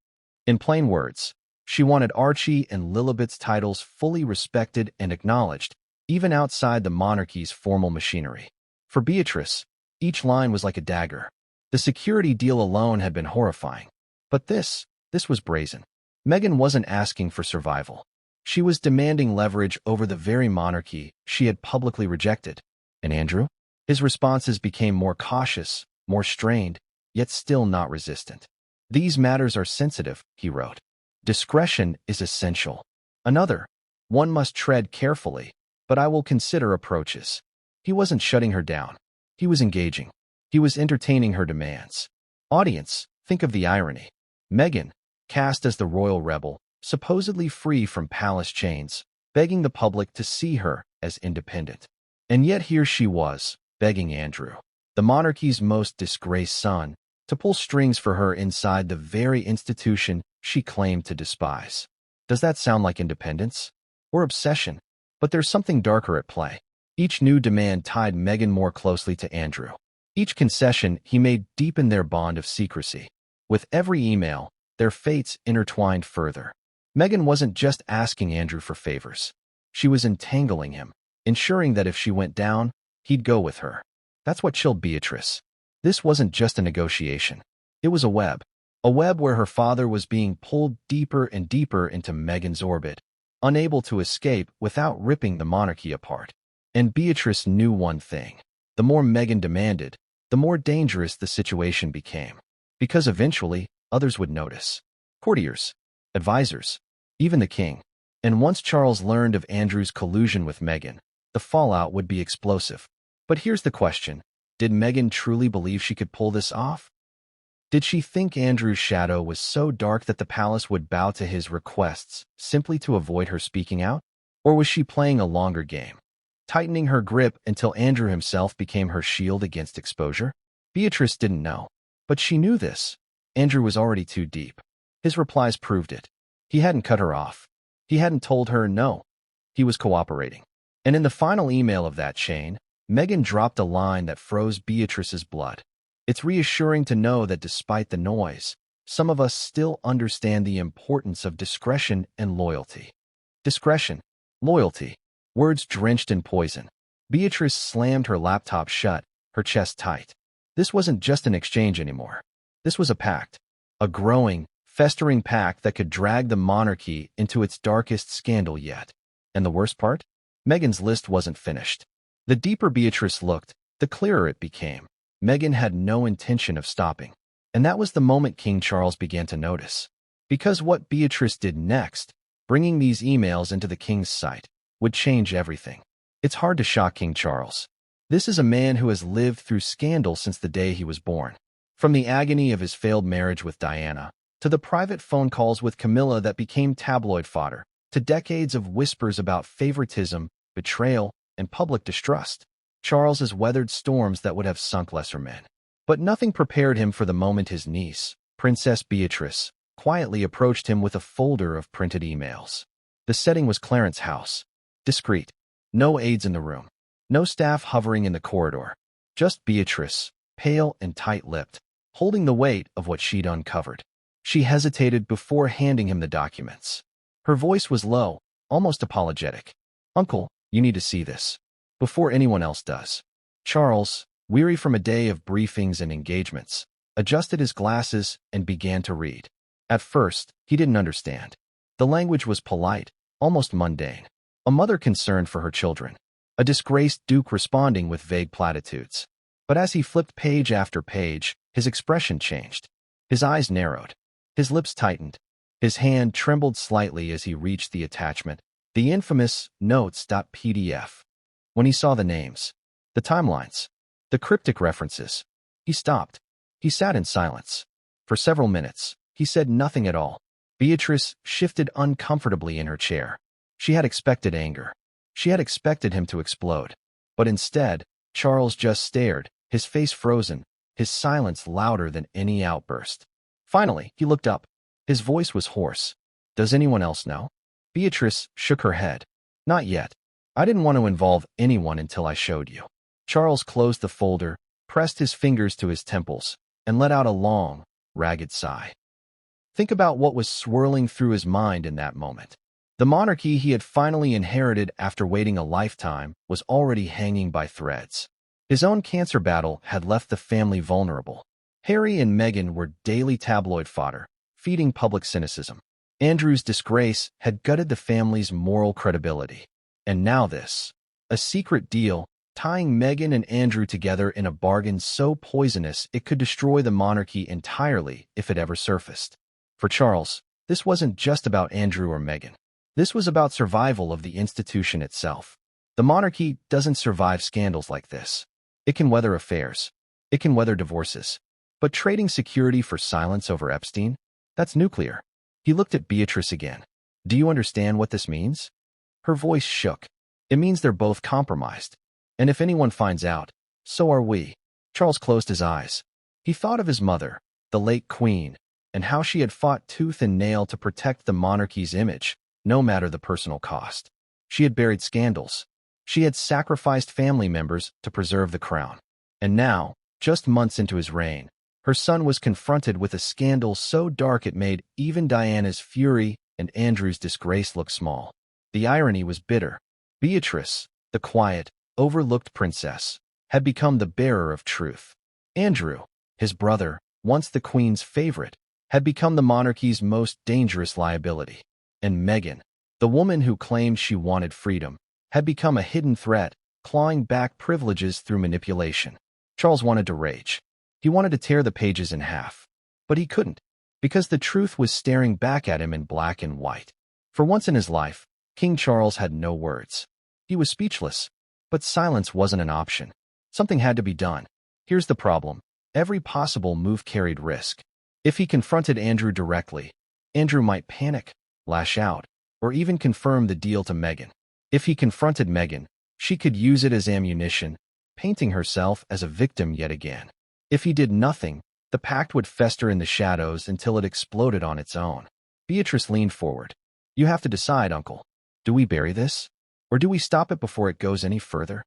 In plain words, she wanted Archie and Lilibet's titles fully respected and acknowledged, even outside the monarchy's formal machinery. For Beatrice, each line was like a dagger. The security deal alone had been horrifying. But this was brazen. Meghan wasn't asking for survival. She was demanding leverage over the very monarchy she had publicly rejected. And Andrew? His responses became more cautious, more strained, yet still not resistant. "These matters are sensitive," he wrote. "Discretion is essential." Another, "One must tread carefully, but I will consider approaches." He wasn't shutting her down. He was engaging. He was entertaining her demands. Audience, think of the irony. Meghan, cast as the royal rebel, supposedly free from palace chains, begging the public to see her as independent. And yet here she was, begging Andrew, the monarchy's most disgraced son, to pull strings for her inside the very institution she claimed to despise. Does that sound like independence? Or obsession? But there's something darker at play. Each new demand tied Meghan more closely to Andrew. Each concession he made deepened their bond of secrecy. With every email, their fates intertwined further. Meghan wasn't just asking Andrew for favors. She was entangling him, ensuring that if she went down, he'd go with her. That's what chilled Beatrice. This wasn't just a negotiation. It was a web where her father was being pulled deeper and deeper into Meghan's orbit, unable to escape without ripping the monarchy apart. And Beatrice knew one thing. The more Meghan demanded, the more dangerous the situation became. Because eventually, others would notice. Courtiers, advisors, even the king. And once Charles learned of Andrew's collusion with Meghan, the fallout would be explosive. But here's the question. Did Meghan truly believe she could pull this off? Did she think Andrew's shadow was so dark that the palace would bow to his requests simply to avoid her speaking out? Or was she playing a longer game, tightening her grip until Andrew himself became her shield against exposure? Beatrice didn't know, but she knew this. Andrew was already too deep. His replies proved it. He hadn't cut her off. He hadn't told her no. He was cooperating. And in the final email of that chain, Meghan dropped a line that froze Beatrice's blood. "It's reassuring to know that despite the noise, some of us still understand the importance of discretion and loyalty." Discretion, loyalty, words drenched in poison. Beatrice slammed her laptop shut, her chest tight. This wasn't just an exchange anymore. This was a pact. A growing, festering pact that could drag the monarchy into its darkest scandal yet. And the worst part? Meghan's list wasn't finished. The deeper Beatrice looked, the clearer it became. Meghan had no intention of stopping. And that was the moment King Charles began to notice. Because what Beatrice did next, bringing these emails into the king's sight, would change everything. It's hard to shock King Charles. This is a man who has lived through scandal since the day he was born. From the agony of his failed marriage with Diana, to the private phone calls with Camilla that became tabloid fodder, to decades of whispers about favoritism, betrayal, and public distrust. Charles has weathered storms that would have sunk lesser men. But nothing prepared him for the moment his niece, Princess Beatrice, quietly approached him with a folder of printed emails. The setting was Clarence's house. Discreet. No aides in the room. No staff hovering in the corridor. Just Beatrice, pale and tight-lipped, holding the weight of what she'd uncovered. She hesitated before handing him the documents. Her voice was low, almost apologetic. "Uncle, you need to see this. Before anyone else does." Charles, weary from a day of briefings and engagements, adjusted his glasses and began to read. At first, he didn't understand. The language was polite, almost mundane. A mother concerned for her children. A disgraced duke responding with vague platitudes. But as he flipped page after page, his expression changed. His eyes narrowed. His lips tightened. His hand trembled slightly as he reached the attachment, the infamous notes.pdf. When he saw the names, the timelines, the cryptic references, he stopped. He sat in silence. For several minutes, he said nothing at all. Beatrice shifted uncomfortably in her chair. She had expected anger. She had expected him to explode. But instead, Charles just stared, his face frozen, his silence louder than any outburst. Finally, he looked up. His voice was hoarse. "Does anyone else know?" Beatrice shook her head. "Not yet. I didn't want to involve anyone until I showed you." Charles closed the folder, pressed his fingers to his temples, and let out a long, ragged sigh. Think about what was swirling through his mind in that moment. The monarchy he had finally inherited after waiting a lifetime was already hanging by threads. His own cancer battle had left the family vulnerable. Harry and Meghan were daily tabloid fodder, feeding public cynicism. Andrew's disgrace had gutted the family's moral credibility. And now this. A secret deal, tying Meghan and Andrew together in a bargain so poisonous it could destroy the monarchy entirely if it ever surfaced. For Charles, this wasn't just about Andrew or Meghan. This was about survival of the institution itself. The monarchy doesn't survive scandals like this. It can weather affairs. It can weather divorces. But trading security for silence over Epstein? That's nuclear. He looked at Beatrice again. Do you understand what this means? Her voice shook. It means they're both compromised. And if anyone finds out, so are we. Charles closed his eyes. He thought of his mother, the late queen, and how she had fought tooth and nail to protect the monarchy's image, no matter the personal cost. She had buried scandals. She had sacrificed family members to preserve the crown. And now, just months into his reign, her son was confronted with a scandal so dark it made even Diana's fury and Andrew's disgrace look small. The irony was bitter. Beatrice, the quiet, overlooked princess, had become the bearer of truth. Andrew, his brother, once the queen's favorite, had become the monarchy's most dangerous liability. And Meghan, the woman who claimed she wanted freedom, had become a hidden threat, clawing back privileges through manipulation. Charles wanted to rage. He wanted to tear the pages in half. But he couldn't, because the truth was staring back at him in black and white. For once in his life, King Charles had no words. He was speechless. But silence wasn't an option. Something had to be done. Here's the problem. Every possible move carried risk. If he confronted Andrew directly, Andrew might panic, lash out, or even confirm the deal to Meghan. If he confronted Meghan, she could use it as ammunition, painting herself as a victim yet again. If he did nothing, the pact would fester in the shadows until it exploded on its own. Beatrice leaned forward. You have to decide, Uncle. Do we bury this? Or do we stop it before it goes any further?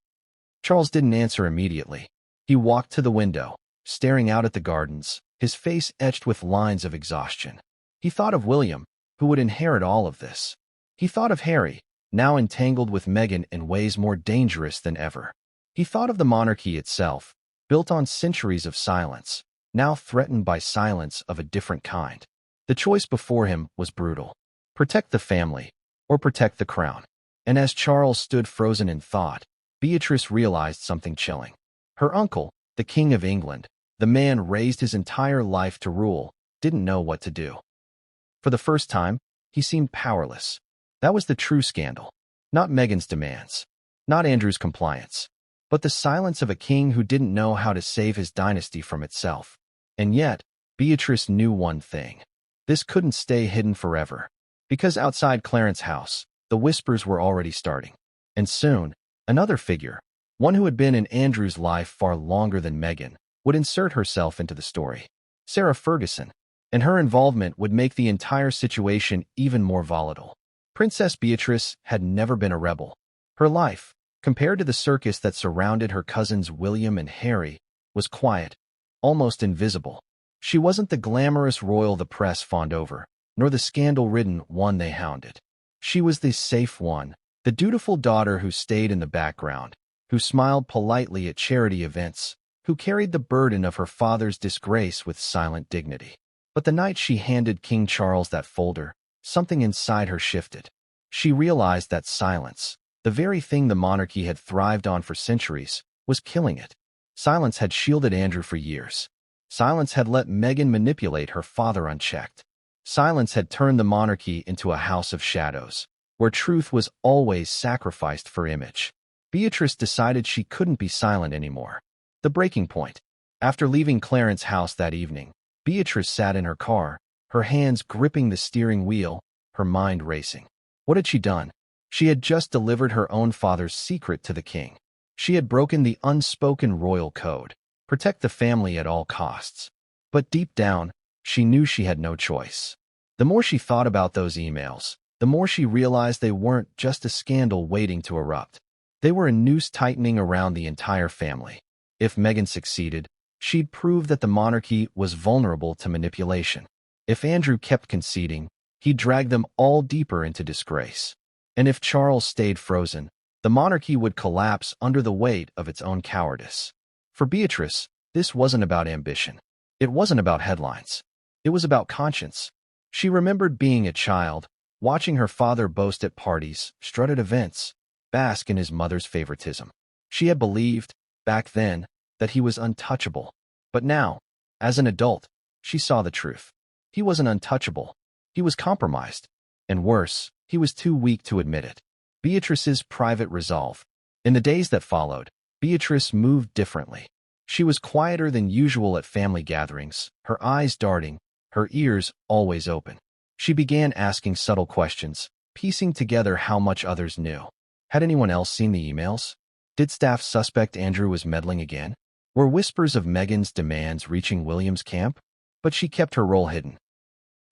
Charles didn't answer immediately. He walked to the window, staring out at the gardens, his face etched with lines of exhaustion. He thought of William, who would inherit all of this. He thought of Harry, now entangled with Meghan in ways more dangerous than ever. He thought of the monarchy itself, built on centuries of silence, now threatened by silence of a different kind. The choice before him was brutal. Protect the family, or protect the crown. And as Charles stood frozen in thought, Beatrice realized something chilling. Her uncle, the King of England, the man raised his entire life to rule, didn't know what to do. For the first time, he seemed powerless. That was the true scandal. Not Meghan's demands, not Andrew's compliance, but the silence of a king who didn't know how to save his dynasty from itself. And yet, Beatrice knew one thing. This couldn't stay hidden forever. Because outside Clarence's house, the whispers were already starting. And soon, another figure, one who had been in Andrew's life far longer than Meghan, would insert herself into the story. Sarah Ferguson, and her involvement would make the entire situation even more volatile. Princess Beatrice had never been a rebel. Her life, compared to the circus that surrounded her cousins William and Harry, was quiet, almost invisible. She wasn't the glamorous royal the press fawned over, nor the scandal-ridden one they hounded. She was the safe one, the dutiful daughter who stayed in the background, who smiled politely at charity events, who carried the burden of her father's disgrace with silent dignity. But the night she handed King Charles that folder, something inside her shifted. She realized that silence, the very thing the monarchy had thrived on for centuries, was killing it. Silence had shielded Andrew for years. Silence had let Meghan manipulate her father unchecked. Silence had turned the monarchy into a house of shadows, where truth was always sacrificed for image. Beatrice decided she couldn't be silent anymore. The breaking point. After leaving Clarence's house that evening, Beatrice sat in her car, her hands gripping the steering wheel, her mind racing. What had she done? She had just delivered her own father's secret to the king. She had broken the unspoken royal code, protect the family at all costs. But deep down, she knew she had no choice. The more she thought about those emails, the more she realized they weren't just a scandal waiting to erupt. They were a noose tightening around the entire family. If Meghan succeeded, she'd prove that the monarchy was vulnerable to manipulation. If Andrew kept conceding, he'd drag them all deeper into disgrace. And if Charles stayed frozen, the monarchy would collapse under the weight of its own cowardice. For Beatrice, this wasn't about ambition. It wasn't about headlines. It was about conscience. She remembered being a child, watching her father boast at parties, strut at events, bask in his mother's favoritism. She had believed, back then, that he was untouchable. But now, as an adult, she saw the truth. He wasn't untouchable. He was compromised. And worse, he was too weak to admit it. Beatrice's private resolve. In the days that followed, Beatrice moved differently. She was quieter than usual at family gatherings, her eyes darting, her ears always open. She began asking subtle questions, piecing together how much others knew. Had anyone else seen the emails? Did staff suspect Andrew was meddling again? Were whispers of Meghan's demands reaching William's camp? But she kept her role hidden.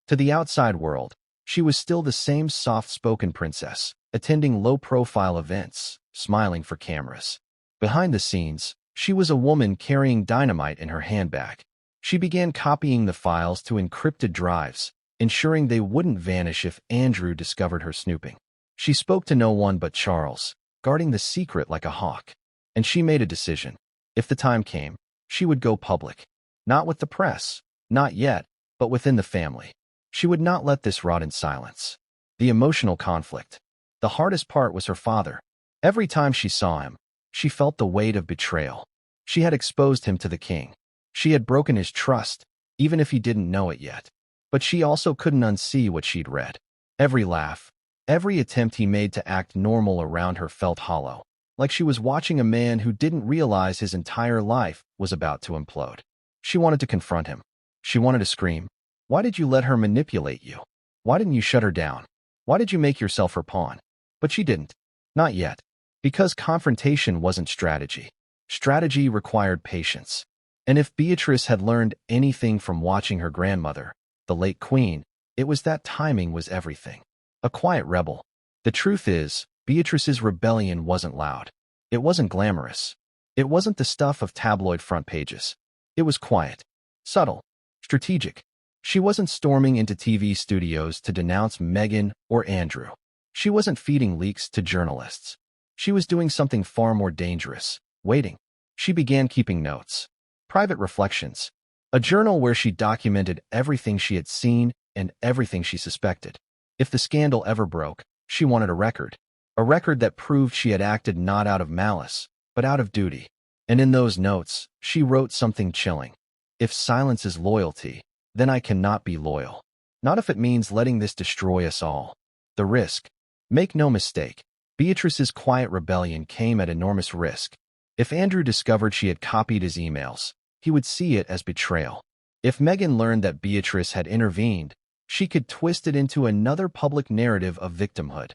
To the outside world, she was still the same soft-spoken princess, attending low-profile events, smiling for cameras. Behind the scenes, she was a woman carrying dynamite in her handbag. She began copying the files to encrypted drives, ensuring they wouldn't vanish if Andrew discovered her snooping. She spoke to no one but Charles, guarding the secret like a hawk. And she made a decision. If the time came, she would go public. Not with the press, not yet, but within the family. She would not let this rot in silence. The emotional conflict. The hardest part was her father. Every time she saw him, she felt the weight of betrayal. She had exposed him to the king. She had broken his trust, even if he didn't know it yet. But she also couldn't unsee what she'd read. Every laugh, every attempt he made to act normal around her felt hollow, like she was watching a man who didn't realize his entire life was about to implode. She wanted to confront him. She wanted to scream, "Why did you let her manipulate you? Why didn't you shut her down? Why did you make yourself her pawn?" But she didn't. Not yet. Because confrontation wasn't strategy. Strategy required patience. And if Beatrice had learned anything from watching her grandmother, the late queen, it was that timing was everything. A quiet rebel. The truth is, Beatrice's rebellion wasn't loud. It wasn't glamorous. It wasn't the stuff of tabloid front pages. It was quiet, subtle, strategic. She wasn't storming into TV studios to denounce Meghan or Andrew. She wasn't feeding leaks to journalists. She was doing something far more dangerous, waiting. She began keeping notes. Private reflections. A journal where she documented everything she had seen and everything she suspected. If the scandal ever broke, she wanted a record. A record that proved she had acted not out of malice, but out of duty. And in those notes, she wrote something chilling. If silence is loyalty, then I cannot be loyal. Not if it means letting this destroy us all. The risk. Make no mistake, Beatrice's quiet rebellion came at enormous risk. If Andrew discovered she had copied his emails, he would see it as betrayal. If Meghan learned that Beatrice had intervened, she could twist it into another public narrative of victimhood,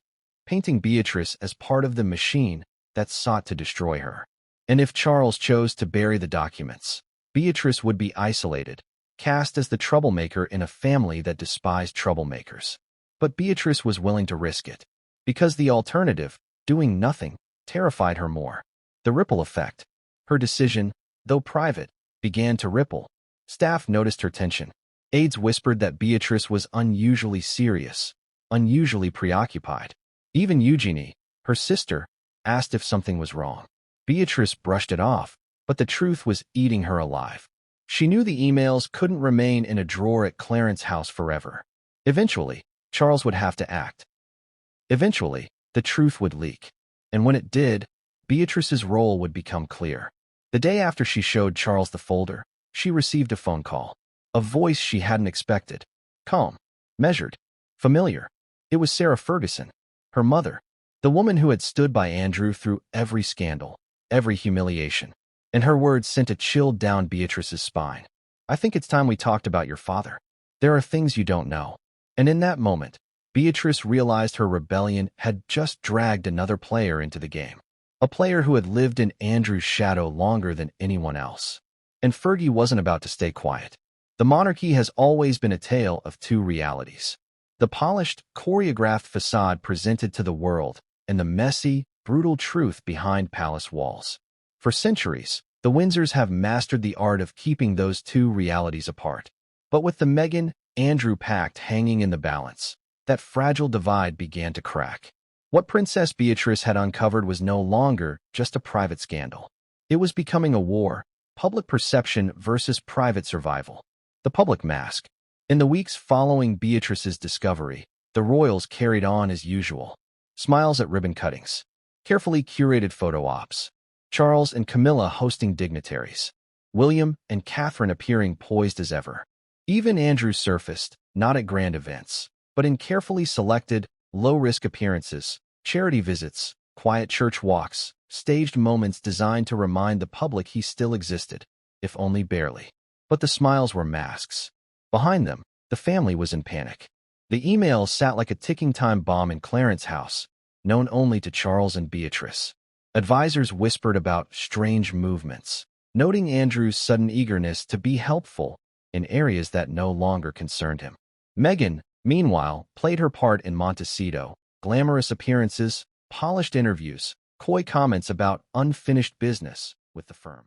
painting Beatrice as part of the machine that sought to destroy her. And if Charles chose to bury the documents, Beatrice would be isolated, cast as the troublemaker in a family that despised troublemakers. But Beatrice was willing to risk it, because the alternative, doing nothing, terrified her more. The ripple effect. Her decision, though private, began to ripple. Staff noticed her tension. Aides whispered that Beatrice was unusually serious, unusually preoccupied. Even Eugenie, her sister, asked if something was wrong. Beatrice brushed it off, but the truth was eating her alive. She knew the emails couldn't remain in a drawer at Clarence's house forever. Eventually, Charles would have to act. Eventually, the truth would leak. And when it did, Beatrice's role would become clear. The day after she showed Charles the folder, she received a phone call. A voice she hadn't expected. Calm, measured, familiar. It was Sarah Ferguson, her mother, the woman who had stood by Andrew through every scandal, every humiliation. And her words sent a chill down Beatrice's spine. "I think it's time we talked about your father. There are things you don't know." And in that moment, Beatrice realized her rebellion had just dragged another player into the game. A player who had lived in Andrew's shadow longer than anyone else. And Fergie wasn't about to stay quiet. The monarchy has always been a tale of two realities. The polished, choreographed facade presented to the world, and the messy, brutal truth behind palace walls. For centuries, the Windsors have mastered the art of keeping those two realities apart. But with the Meghan-Andrew pact hanging in the balance, that fragile divide began to crack. What Princess Beatrice had uncovered was no longer just a private scandal. It was becoming a war, Public perception versus private survival. The public mask. In the weeks following Beatrice's discovery, the royals carried on as usual. Smiles at ribbon cuttings. Carefully curated photo ops. Charles and Camilla hosting dignitaries. William and Catherine appearing poised as ever. Even Andrew surfaced, not at grand events, but in carefully selected, low-risk appearances, charity visits, quiet church walks, staged moments designed to remind the public he still existed, if only barely. But the smiles were masks. Behind them, the family was in panic. The emails sat like a ticking time bomb in Clarence's house, known only to Charles and Beatrice. Advisors whispered about strange movements, noting Andrew's sudden eagerness to be helpful in areas that no longer concerned him. Meghan, meanwhile, played her part in Montecito, glamorous appearances, polished interviews, coy comments about unfinished business with the firm.